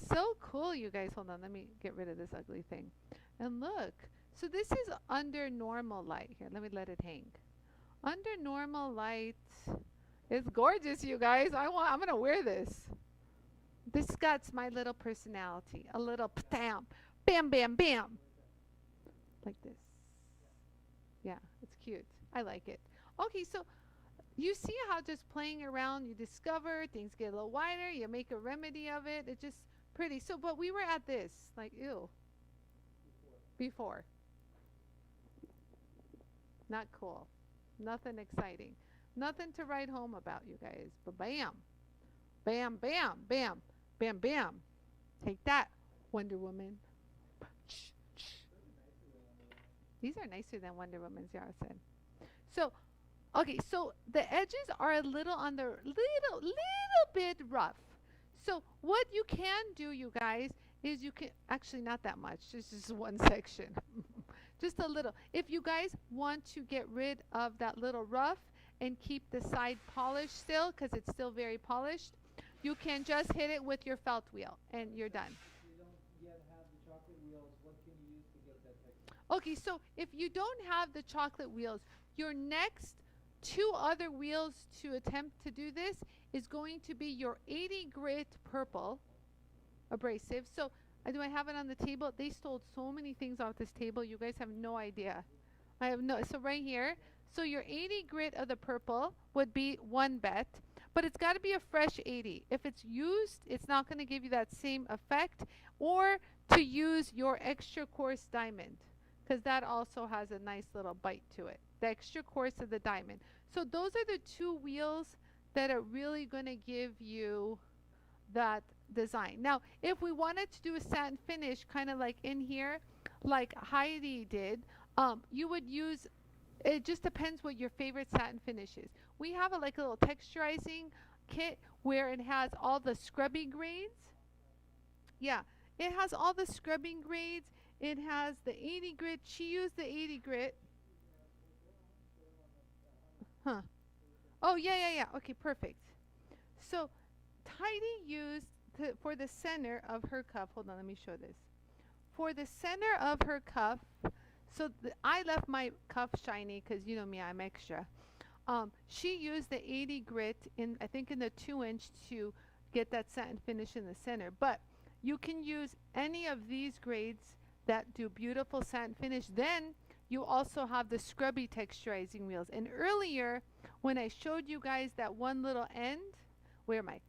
So cool, you guys. Hold on. Let me get rid of this ugly thing. And look. So this is under normal light. Here, let me let it hang. Under normal light. It's gorgeous, you guys. I'm gonna wear this. This got my little personality. A little bam, bam, bam, bam. Like this. Yeah, it's cute. I like it. Okay, so you see how just playing around, you discover things get a little wider. You make a remedy of it. It's just pretty. So, but we were at this, like, ew. Before. Not cool. Nothing exciting. Nothing to write home about, you guys. But bam. Bam, bam, bam, bam, bam. Take that, Wonder Woman. These are nicer than Wonder Woman's, Yara said. So, okay, so the edges are a little on the little bit rough. So what you can do, you guys, is you can, actually not that much. This is one section. Just a little. If you guys want to get rid of that little rough and keep the side polished still, because it's still very polished, you can just hit it with your felt wheel and you're done. You don't yet have the chocolate wheels. What can you use to get that texture? Okay, so if you don't have the chocolate wheels, your next two other wheels to attempt to do this is going to be your 80 grit purple abrasive. So do I have it on the table? They stole so many things off this table. You guys have no idea. I have no. So right here. So your 80 grit of the purple would be one bet, but it's got to be a fresh 80. If it's used, it's not going to give you that same effect. Or to use your extra coarse diamond, because that also has a nice little bite to it. The extra coarse of the diamond. So those are the two wheels that are really going to give you that design. Now, if we wanted to do a satin finish, kind of like in here, like Heidi did, you would use, it just depends what your favorite satin finish is. We have like a little texturizing kit where it has all the scrubby grades. Yeah, it has all the scrubbing grades. It has the 80 grit. She used the 80 grit. Huh. Oh, yeah. Okay, perfect. So Heidi used for the center of her cuff. Hold on, let me show this. For the center of her cuff, so I left my cuff shiny because you know me, I'm extra. She used the 80 grit in, I think in the 2-inch to get that satin finish in the center. But you can use any of these grades that do beautiful satin finish. Then you also have the scrubby texturizing wheels. And earlier, when I showed you guys that one little end, where am I?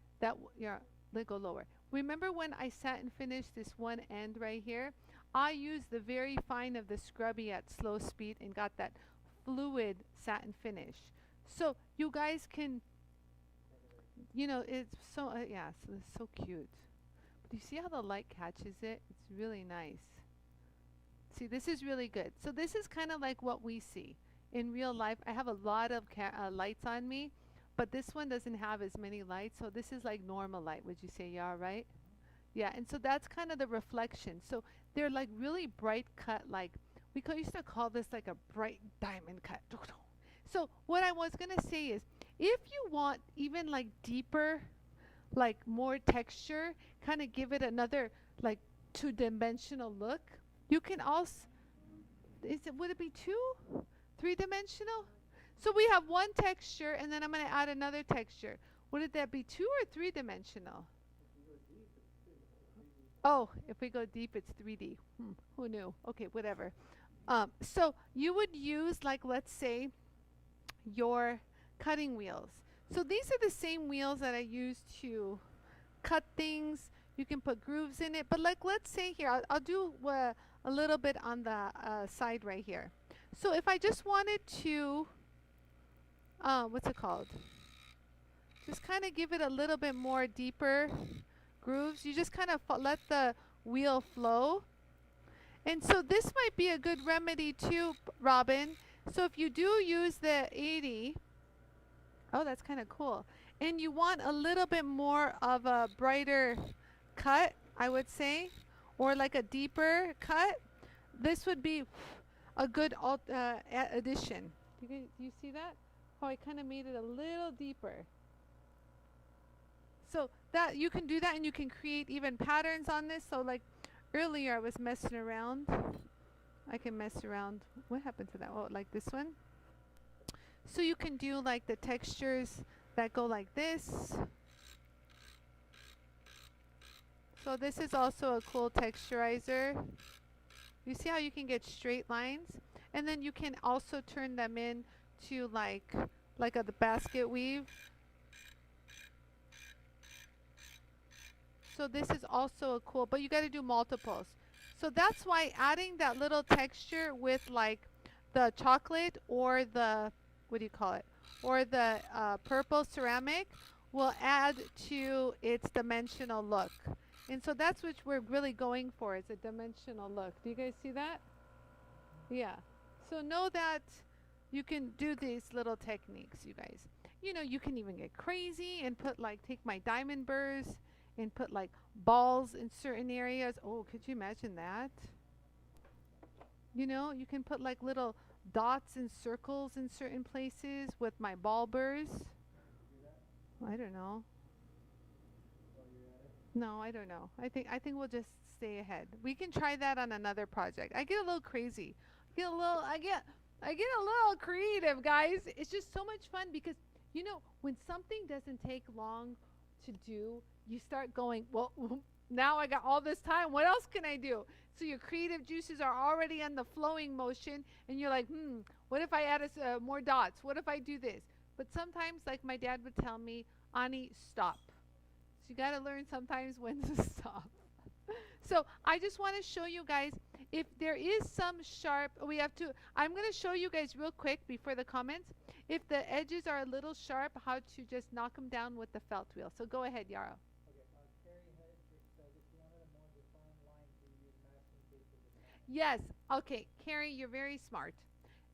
Yeah, let go lower. Remember when I satin finished this one end right here? I used the very fine of the scrubby at slow speed and got that fluid satin finish. So you guys can, you know, it's so, yeah, so it's so cute. But you see how the light catches it? It's really nice. See, this is really good. So this is kind of like what we see in real life. I have a lot of lights on me, but this one doesn't have as many lights. So this is like normal light. Would you say, yeah, right? Yeah, and so that's kind of the reflection. So they're like really bright cut, like we used to call this like a bright diamond cut. So what I was going to say is, if you want even like deeper, like more texture, kind of give it another like two-dimensional look, you can also, would it be three-dimensional? So we have one texture, and then I'm going to add another texture. Would that be 2 or 3-dimensional? Oh, if we go deep, it's 3D. Who knew? Okay, whatever. So you would use, like, let's say, your cutting wheels. So these are the same wheels that I use to cut things. You can put grooves in it. But, like, let's say here, I'll do a little bit on the side right here. So if I just wanted to, what's it called? Just kind of give it a little bit more deeper grooves. You just kind of let the wheel flow. And so this might be a good remedy too, Robin. So if you do use the 80, oh, that's kind of cool. And you want a little bit more of a brighter cut, I would say, or like a deeper cut, this would be a good addition. Do you see that? How I kind of made it a little deeper. So that you can do that, and you can create even patterns on this. So like earlier I was messing around. I can mess around. What happened to that? Oh, like this one. So you can do like the textures that go like this. So this is also a cool texturizer. You see how you can get straight lines? And then you can also turn them in to like the basket weave. So this is also a cool, but you got to do multiples. So that's why adding that little texture with like the chocolate or the, what do you call it? Or the purple ceramic will add to its dimensional look. And so that's what we're really going for, is a dimensional look. Do you guys see that? Yeah. So know that you can do these little techniques, you guys. You know, you can even get crazy and put like, take my diamond burrs and put like balls in certain areas. Oh, could you imagine that? You know, you can put like little dots and circles in certain places with my ball burrs. I don't know. No, I don't know. I think we'll just stay ahead. We can try that on another project. I get a little crazy. I get a little creative, guys. It's just so much fun because when something doesn't take long to do, you start going, well, now I got all this time. What else can I do? So your creative juices are already on the flowing motion, and you're like, what if I add more dots? What if I do this? But sometimes, like my dad would tell me, Ani, stop. So you got to learn sometimes when to stop. So I just want to show you guys if there is some sharp, I'm going to show you guys real quick before the comments, if the edges are a little sharp, how to just knock them down with the felt wheel. So go ahead, Yarrow. Yes. Okay, Carrie, you're very smart.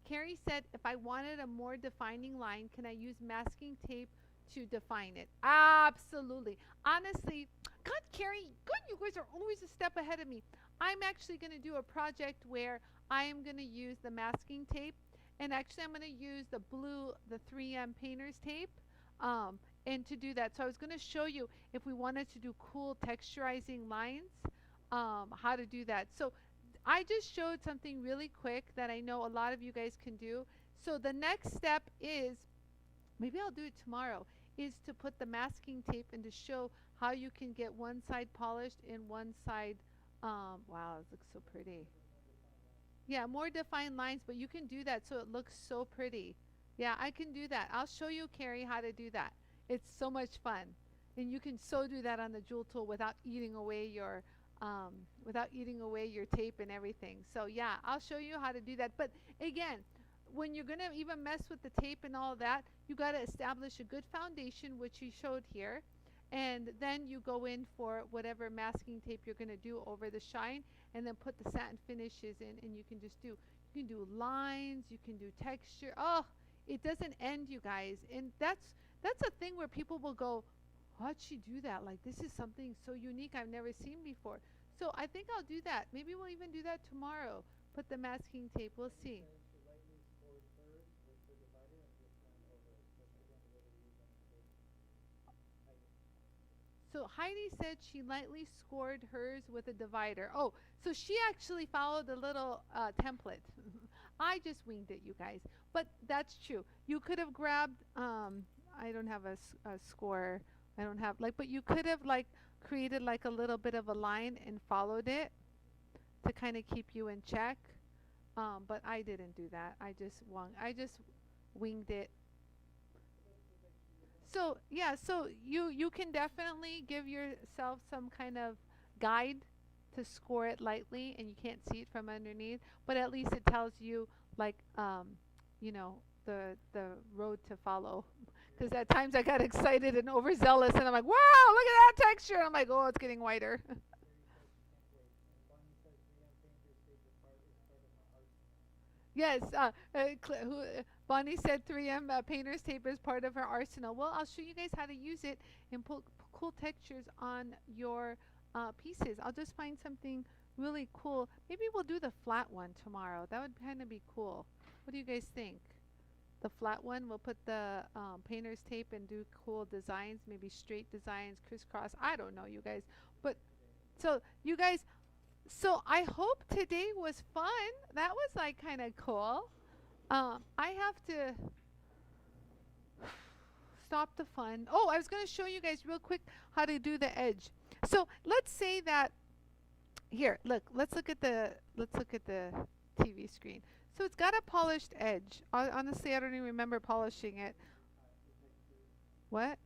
Carrie said, if I wanted a more defining line, can I use masking tape to define it? Absolutely. Honestly, God, Carrie, good, you guys are always a step ahead of me. I'm actually going to do a project where I am going to use the masking tape, and actually I'm going to use the 3M painter's tape, and to do that. So I was going to show you if we wanted to do cool texturizing lines, how to do that. So I just showed something really quick that I know a lot of you guys can do. So the next step is, maybe I'll do it tomorrow, is to put the masking tape and to show how you can get one side polished and one side, wow, it looks so pretty. Yeah, more defined lines, but you can do that so it looks so pretty. Yeah, I can do that. I'll show you, Carrie, how to do that. It's so much fun. And you can so do that on the Jool tool without eating away your tape and everything. So yeah, I'll show you how to do that. But again, when you're going to even mess with the tape and all that, you got to establish a good foundation, which you showed here. And then you go in for whatever masking tape you're going to do over the shine, and then put the satin finishes in, and you can just you can do lines, you can do texture. Oh, it doesn't end, you guys. And that's a thing where people will go, how'd she do that? Like, this is something so unique I've never seen before. So I think I'll do that. Maybe we'll even do that tomorrow. Put the masking tape. We'll see. So Heidi said she lightly scored hers with a divider. Oh, so she actually followed the little template. I just winged it, you guys. But that's true. You could have grabbed, I don't have a score. I don't have, like, but you could have, like, created, like, a little bit of a line and followed it to kind of keep you in check. But I didn't do that. I just winged it. So yeah, so you can definitely give yourself some kind of guide to score it lightly, and you can't see it from underneath, but at least it tells you, like, you know, the road to follow. Because at times I got excited and overzealous, and I'm like, wow, look at that texture, and I'm like, oh, it's getting whiter. Yes, Bonnie said 3M painter's tape is part of her arsenal. Well, I'll show you guys how to use it and put cool textures on your pieces. I'll just find something really cool. Maybe we'll do the flat one tomorrow. That would kind of be cool. What do you guys think? The flat one, we'll put the painter's tape and do cool designs, maybe straight designs, crisscross. I don't know, you guys. But so you guys, so I hope today was fun. That was, like, kind of cool. I have to stop the fun. Oh, I was going to show you guys real quick how to do the edge. So let's say that here, look, let's look at the TV screen. So it's got a polished edge. Honestly, I don't even remember polishing it. What?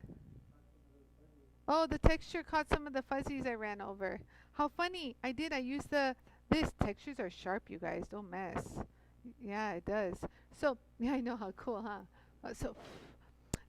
Oh, the texture caught some of the fuzzies I ran over. How funny. I used this. Textures are sharp, you guys. Don't mess. Yeah, it does. So, yeah, I know, how cool, huh?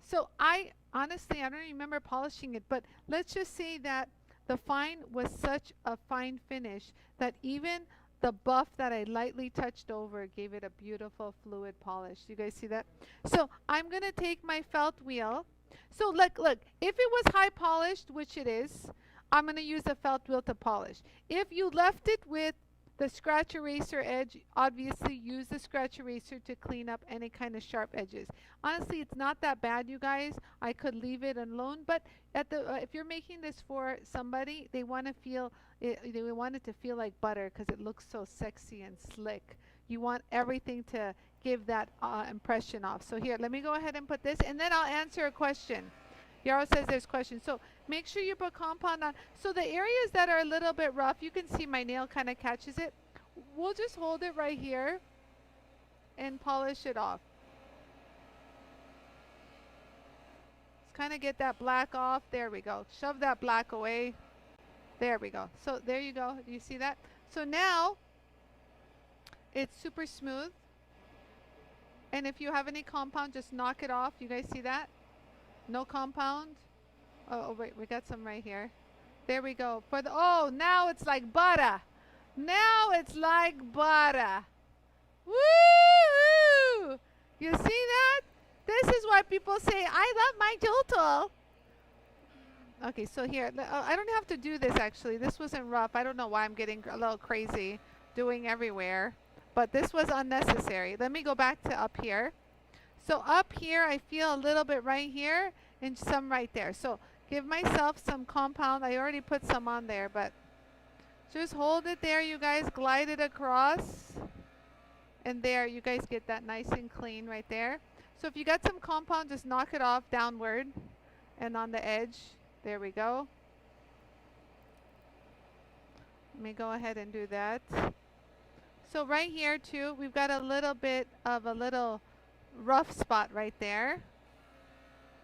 So I honestly, I don't remember polishing it, but let's just say that the fine was such a fine finish that even the buff that I lightly touched over gave it a beautiful fluid polish. You guys see that? So I'm going to take my felt wheel. So look, if it was high polished, which it is, I'm going to use a felt wheel to polish. If you left it with the scratch eraser edge, obviously use the scratch eraser to clean up any kind of sharp edges. Honestly, it's not that bad, you guys. I could leave it alone, but if you're making this for somebody, they want to feel it, they want it to feel like butter because it looks so sexy and slick. You want everything to give that impression off. So here, let me go ahead and put this, and then I'll answer a question. Yarrow says there's questions. So make sure you put compound on. So the areas that are a little bit rough, you can see my nail kind of catches it. We'll just hold it right here and polish it off. Let's kind of get that black off. There we go. Shove that black away. There we go. So there you go. Do you see that? So now it's super smooth. And if you have any compound, just knock it off. You guys see that? No compound. Oh, wait, we got some right here. There we go. For the now it's like butter. Now it's like butter. Woo! You see that? This is why people say, I love my JOOLTOOL. Okay, so here, I don't have to do this actually. This wasn't rough. I don't know why I'm getting a little crazy doing everywhere. But this was unnecessary. Let me go back to up here. So up here, I feel a little bit right here and some right there. So give myself some compound. I already put some on there, but just hold it there, you guys. Glide it across. And there, you guys get that nice and clean right there. So if you got some compound, just knock it off downward and on the edge. There we go. Let me go ahead and do that. So right here too, we've got a little bit of a little rough spot right there.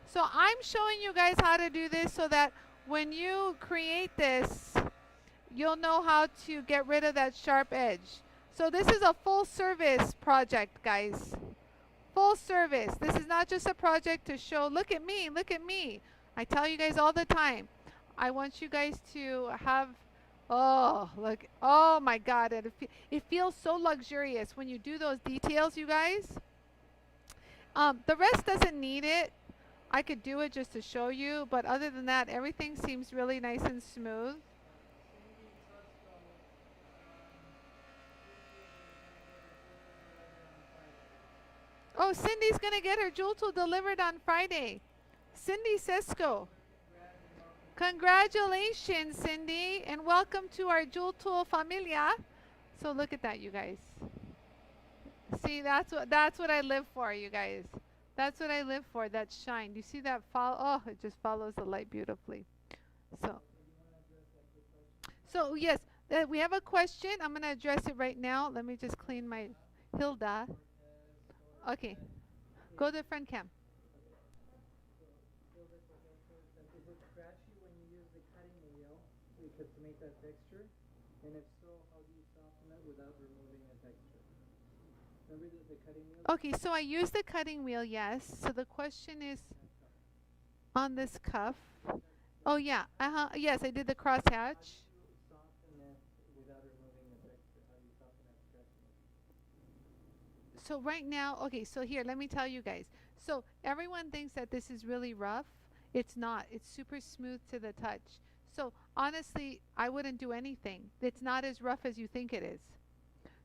So I'm showing you guys how to do this so that when you create this, you'll know how to get rid of that sharp edge. So this is a full service project, guys. Full service. This is not just a project to show, look at me, look at me. I tell you guys all the time, I want you guys to have, oh, look, oh my God, it feels so luxurious when you do those details, you guys. The rest doesn't need it. I could do it just to show you, but other than that, everything seems really nice and smooth. Oh, Cindy's going to get her JOOLTOOL delivered on Friday. Cindy Sesko. Congratulations, Cindy, and welcome to our JOOLTOOL familia. So look at that, you guys. See, that's what I live for, you guys. That's what I live for, that shine. Do you see that follow? Oh, it just follows the light beautifully. So yes, we have a question. I'm going to address it right now. Let me just clean my Hilda. Okay. Go to the front cam. Is it scratchy when you use the cutting wheel because to make that texture? And if so, how do you soften it without removing the texture? Remember the cutting wheel? Okay, so I use the cutting wheel, yes. So the question is on this cuff. Oh yeah, yes, I did the crosshatch. So right now, okay, so here, let me tell you guys. So everyone thinks that this is really rough. It's not. It's super smooth to the touch. So honestly, I wouldn't do anything. It's not as rough as you think it is.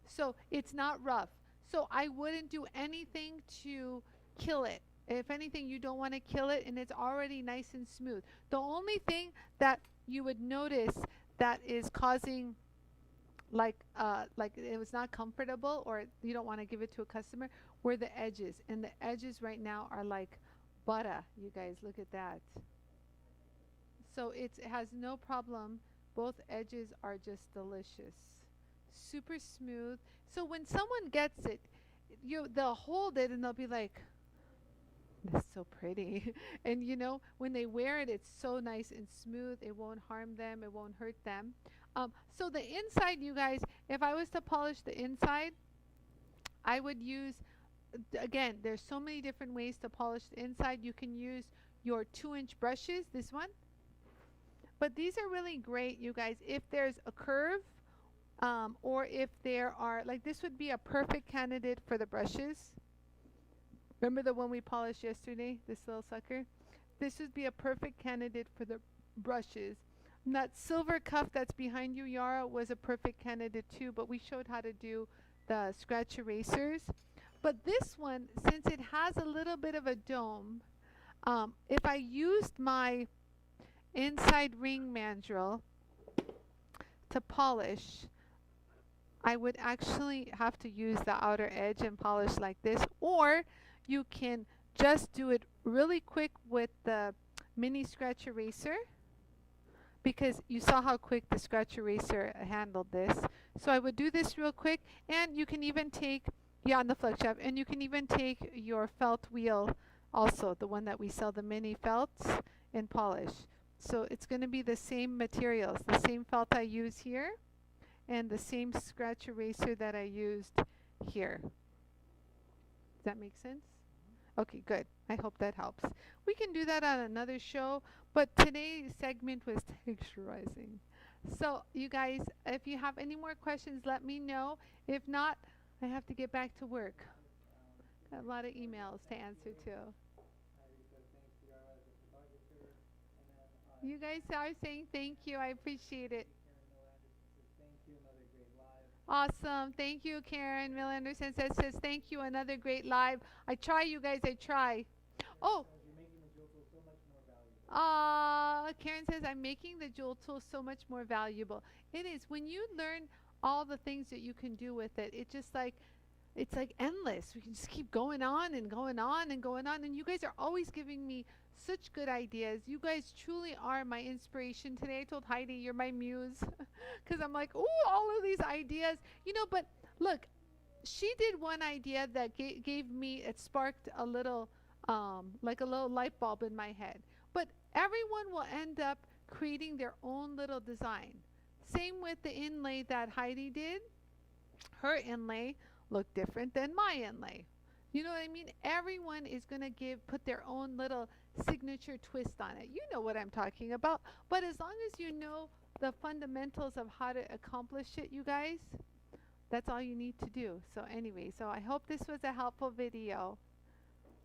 So it's not rough. So I wouldn't do anything to kill it. If anything, you don't want to kill it, and it's already nice and smooth. The only thing that you would notice that is causing like it was not comfortable or you don't want to give it to a customer were the edges, and the edges right now are like butter. You guys look at that. So it has no problem. Both edges are just delicious, super smooth. So when someone gets it, they'll hold it and they'll be like, that's so pretty. And you know, when they wear it, it's so nice and smooth. It won't harm them, it won't hurt them. So the inside, you guys, if I was to polish the inside, I would use, again, there's so many different ways to polish the inside. You can use your 2-inch brushes, this one. But these are really great, you guys, if there's a curve or if there are, like this would be a perfect candidate for the brushes. Remember the one we polished yesterday, this little sucker? This would be a perfect candidate for the brushes. And that silver cuff that's behind you, Yara, was a perfect candidate too, but we showed how to do the scratch erasers. But this one, since it has a little bit of a dome, if I used my inside ring mandrel to polish, I would actually have to use the outer edge and polish like this, or you can just do it really quick with the mini scratch eraser, because you saw how quick the scratch eraser handled this. So I would do this real quick, and you can even take, yeah, on the flex shaft, and you can even take your felt wheel, also the one that we sell, the mini felts, and polish. So it's going to be the same materials, the same felt I use here, and the same scratch eraser that I used here. Does that make sense? Okay, good. I hope that helps. We can do that on another show, but today's segment was texturizing. So you guys, if you have any more questions, let me know. If not, I have to get back to work. Got a lot of emails to answer too. You guys are saying thank you. I appreciate it. Awesome. Thank you, Karen. Mill Anderson says thank you. Another great live. I try, you guys. I try. Oh. Karen says I'm making the jewel tool so much more valuable. It is. When you learn all the things that you can do with it, it's like endless. We can just keep going on and going on and going on. And you guys are always giving me such good ideas. You guys truly are my inspiration. Today I told Heidi, you're my muse. Because I'm like, ooh, all of these ideas. You know, but look, she did one idea that gave me, it sparked a little, like a little light bulb in my head. But everyone will end up creating their own little design. Same with the inlay that Heidi did. Her inlay look different than my inlay. You know what I mean? Everyone is going to put their own little signature twist on it. You know what I'm talking about. But as long as you know the fundamentals of how to accomplish it, you guys, that's all you need to do. So anyway, so I hope this was a helpful video.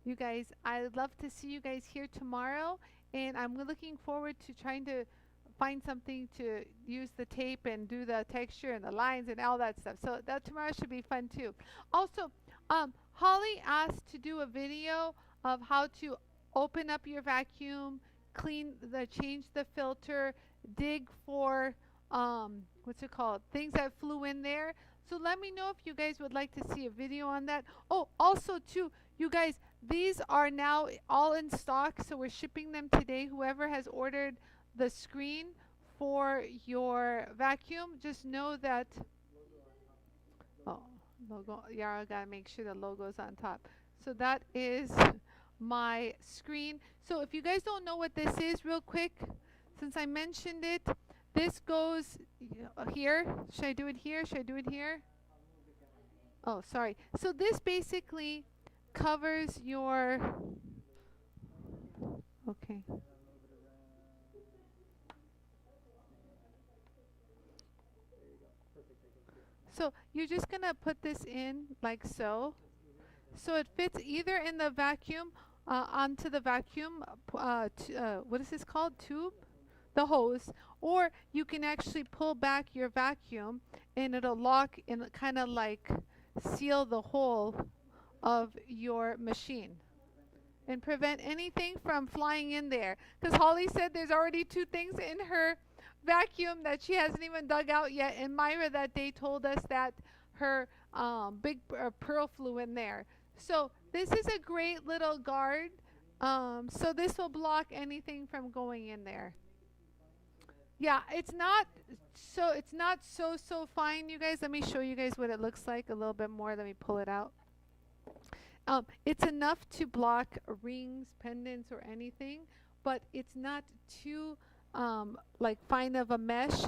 You guys, I'd love to see you guys here tomorrow. And I'm looking forward to trying to find something to use the tape and do the texture and the lines and all that stuff. So that tomorrow should be fun too. Also, Holly asked to do a video of how to open up your vacuum, change the filter, dig for what's it called? Things that flew in there. So let me know if you guys would like to see a video on that. Oh, also too, you guys, these are now all in stock, so we're shipping them today. Whoever has ordered the screen for your vacuum, just know that, oh, logo, yeah, I gotta make sure the logo's on top. So that is my screen. So if you guys don't know what this is, real quick, since I mentioned it, this goes here. Should I do it here? Should I do it here? Oh, sorry. So this basically covers your, okay. So you're just going to put this in like so. So it fits either in the vacuum, onto the vacuum, what is this called? Tube? The hose. Or you can actually pull back your vacuum and it'll lock and kind of like seal the hole of your machine and prevent anything from flying in there. Because Holly said there's already 2 things in her vacuum that she hasn't even dug out yet, and Myra that day told us that her big pearl flew in there. So this is a great little guard, so this will block anything from going in there. Yeah, it's not so fine, you guys. Let me show you guys what it looks like a little bit more. Let me pull it out. It's enough to block rings, pendants, or anything, but it's not too like fine of a mesh,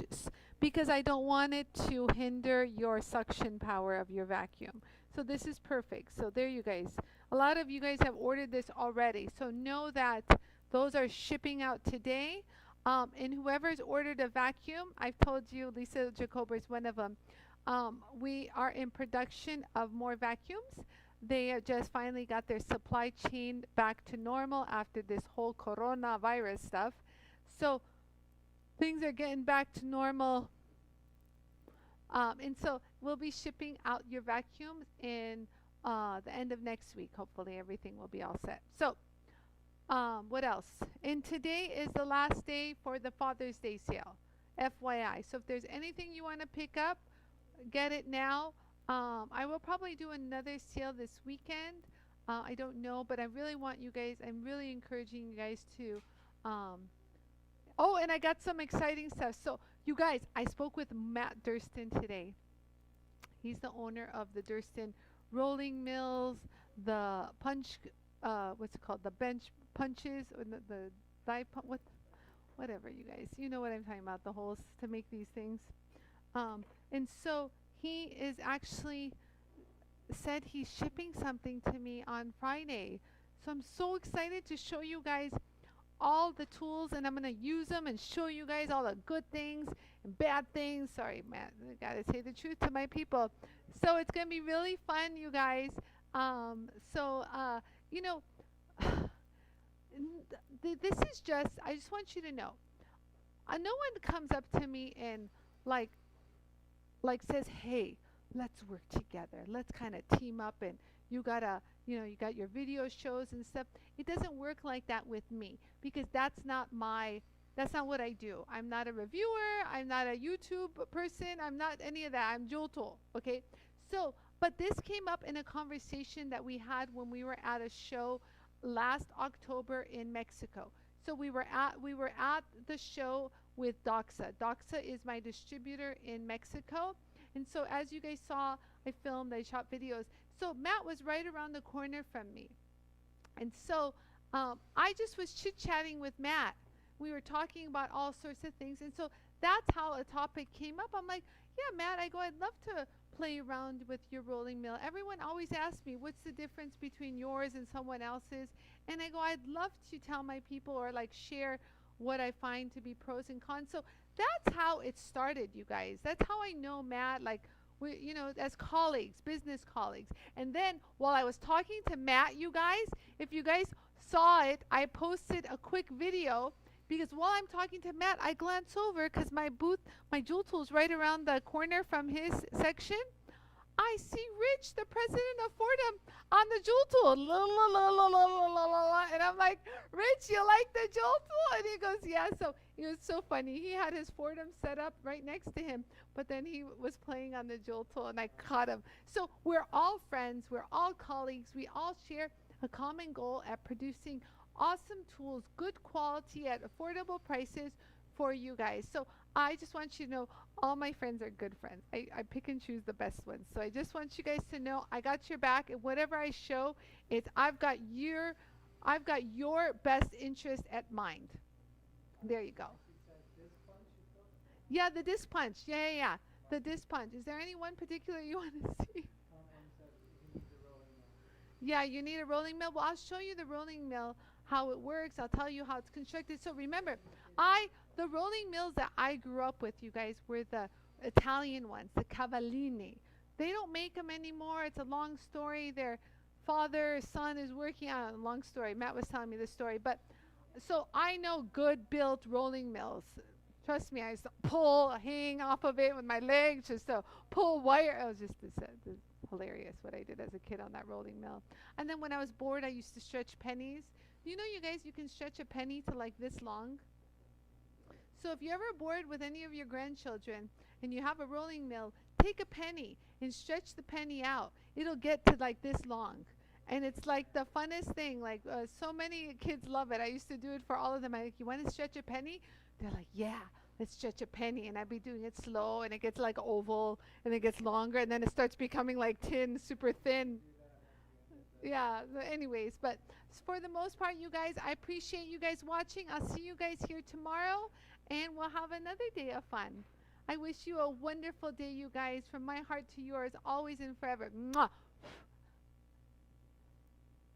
because I don't want it to hinder your suction power of your vacuum. So this is perfect. So there you guys. A lot of you guys have ordered this already. So know that those are shipping out today. And whoever's ordered a vacuum, I've told you, Lisa Jacober is one of them. We are in production of more vacuums. They have just finally got their supply chain back to normal after this whole coronavirus stuff. So things are getting back to normal. And so we'll be shipping out your vacuums in the end of next week. Hopefully everything will be all set. So what else? And today is the last day for the Father's Day sale, FYI. So if there's anything you want to pick up, get it now. I will probably do another sale this weekend. I don't know, but I really want you guys, I'm really encouraging you guys to. Um, oh, and I got some exciting stuff. So, you guys, I spoke with Matt Durston today. He's the owner of the Durston Rolling Mills, the punch, what's it called? The bench punches, or the thigh what, whatever, you guys. You know what I'm talking about, the holes to make these things. And so he is actually said he's shipping something to me on Friday. So I'm so excited to show you guys all the tools, and I'm going to use them and show you guys all the good things and bad things. Sorry, Matt, I got to say the truth to my people. So it's going to be really fun, you guys. So, you know, this is just, I just want you to know, no one comes up to me and like says, hey, let's work together. Let's kind of team up, and you gotta, you got your video shows and stuff. It doesn't work like that with me, because that's not what I do. I'm not a reviewer. I'm not a YouTube person. I'm not any of that. I'm JOOLTOOL. Okay. So, but this came up in a conversation that we had when we were at a show last October in Mexico. So we were at the show with Doxa. Doxa is my distributor in Mexico. And so as you guys saw, I filmed, I shot videos. So Matt was right around the corner from me. And so I just was chit-chatting with Matt. We were talking about all sorts of things. And so that's how a topic came up. I'm like, yeah, Matt, I go, I'd love to play around with your rolling mill. Everyone always asks me, what's the difference between yours and someone else's? And I go, I'd love to tell my people, or like share what I find to be pros and cons. So that's how it started, you guys. That's how I know Matt, like, we, as colleagues, business colleagues. And then while I was talking to Matt, you guys, if you guys saw it, I posted a quick video, because while I'm talking to Matt, I glance over because my booth, my JOOLTOOL's right around the corner from his section. I see Rich, the president of Fordham, on the JOOLTOOL. La, la, la, la, la, la, la, la, la. And I'm like, Rich, you like the JOOLTOOL? And he goes, yeah. So it was so funny. He had his Fordham set up right next to him, but then he was playing on the JOOLTOOL, and I caught him. So we're all friends. We're all colleagues. We all share a common goal at producing awesome tools, good quality at affordable prices for you guys. So I just want you to know all my friends are good friends. I pick and choose the best ones. So I just want you guys to know I got your back, and whatever I show, it's I've got your best interest at mind. There you go. Yeah, the disc punch. Yeah, yeah, yeah. The disc punch. Is there any one particular you want to see? Yeah, you need a rolling mill. Well, I'll show you the rolling mill, how it works. I'll tell you how it's constructed. So remember, the rolling mills that I grew up with, you guys, were the Italian ones, the Cavallini. They don't make them anymore. It's a long story. Their son is working on a long story. Matt was telling me the story. But so I know good built rolling mills. Trust me, I used to pull, hang off of it with my legs, just to pull wire. It was just this hilarious what I did as a kid on that rolling mill. And then when I was bored, I used to stretch pennies. You know, you guys, you can stretch a penny to like this long. So if you're ever bored with any of your grandchildren and you have a rolling mill, take a penny and stretch the penny out. It'll get to like this long. And it's like the funnest thing. Like so many kids love it. I used to do it for all of them. I'm like, you want to stretch a penny? They're like, yeah, let's stretch a penny. And I'd be doing it slow, and it gets like oval, and it gets longer, and then it starts becoming like tin, super thin. Yeah, anyways, but for the most part, you guys, I appreciate you guys watching. I'll see you guys here tomorrow, and we'll have another day of fun. I wish you a wonderful day, you guys, from my heart to yours, always and forever. Mwah.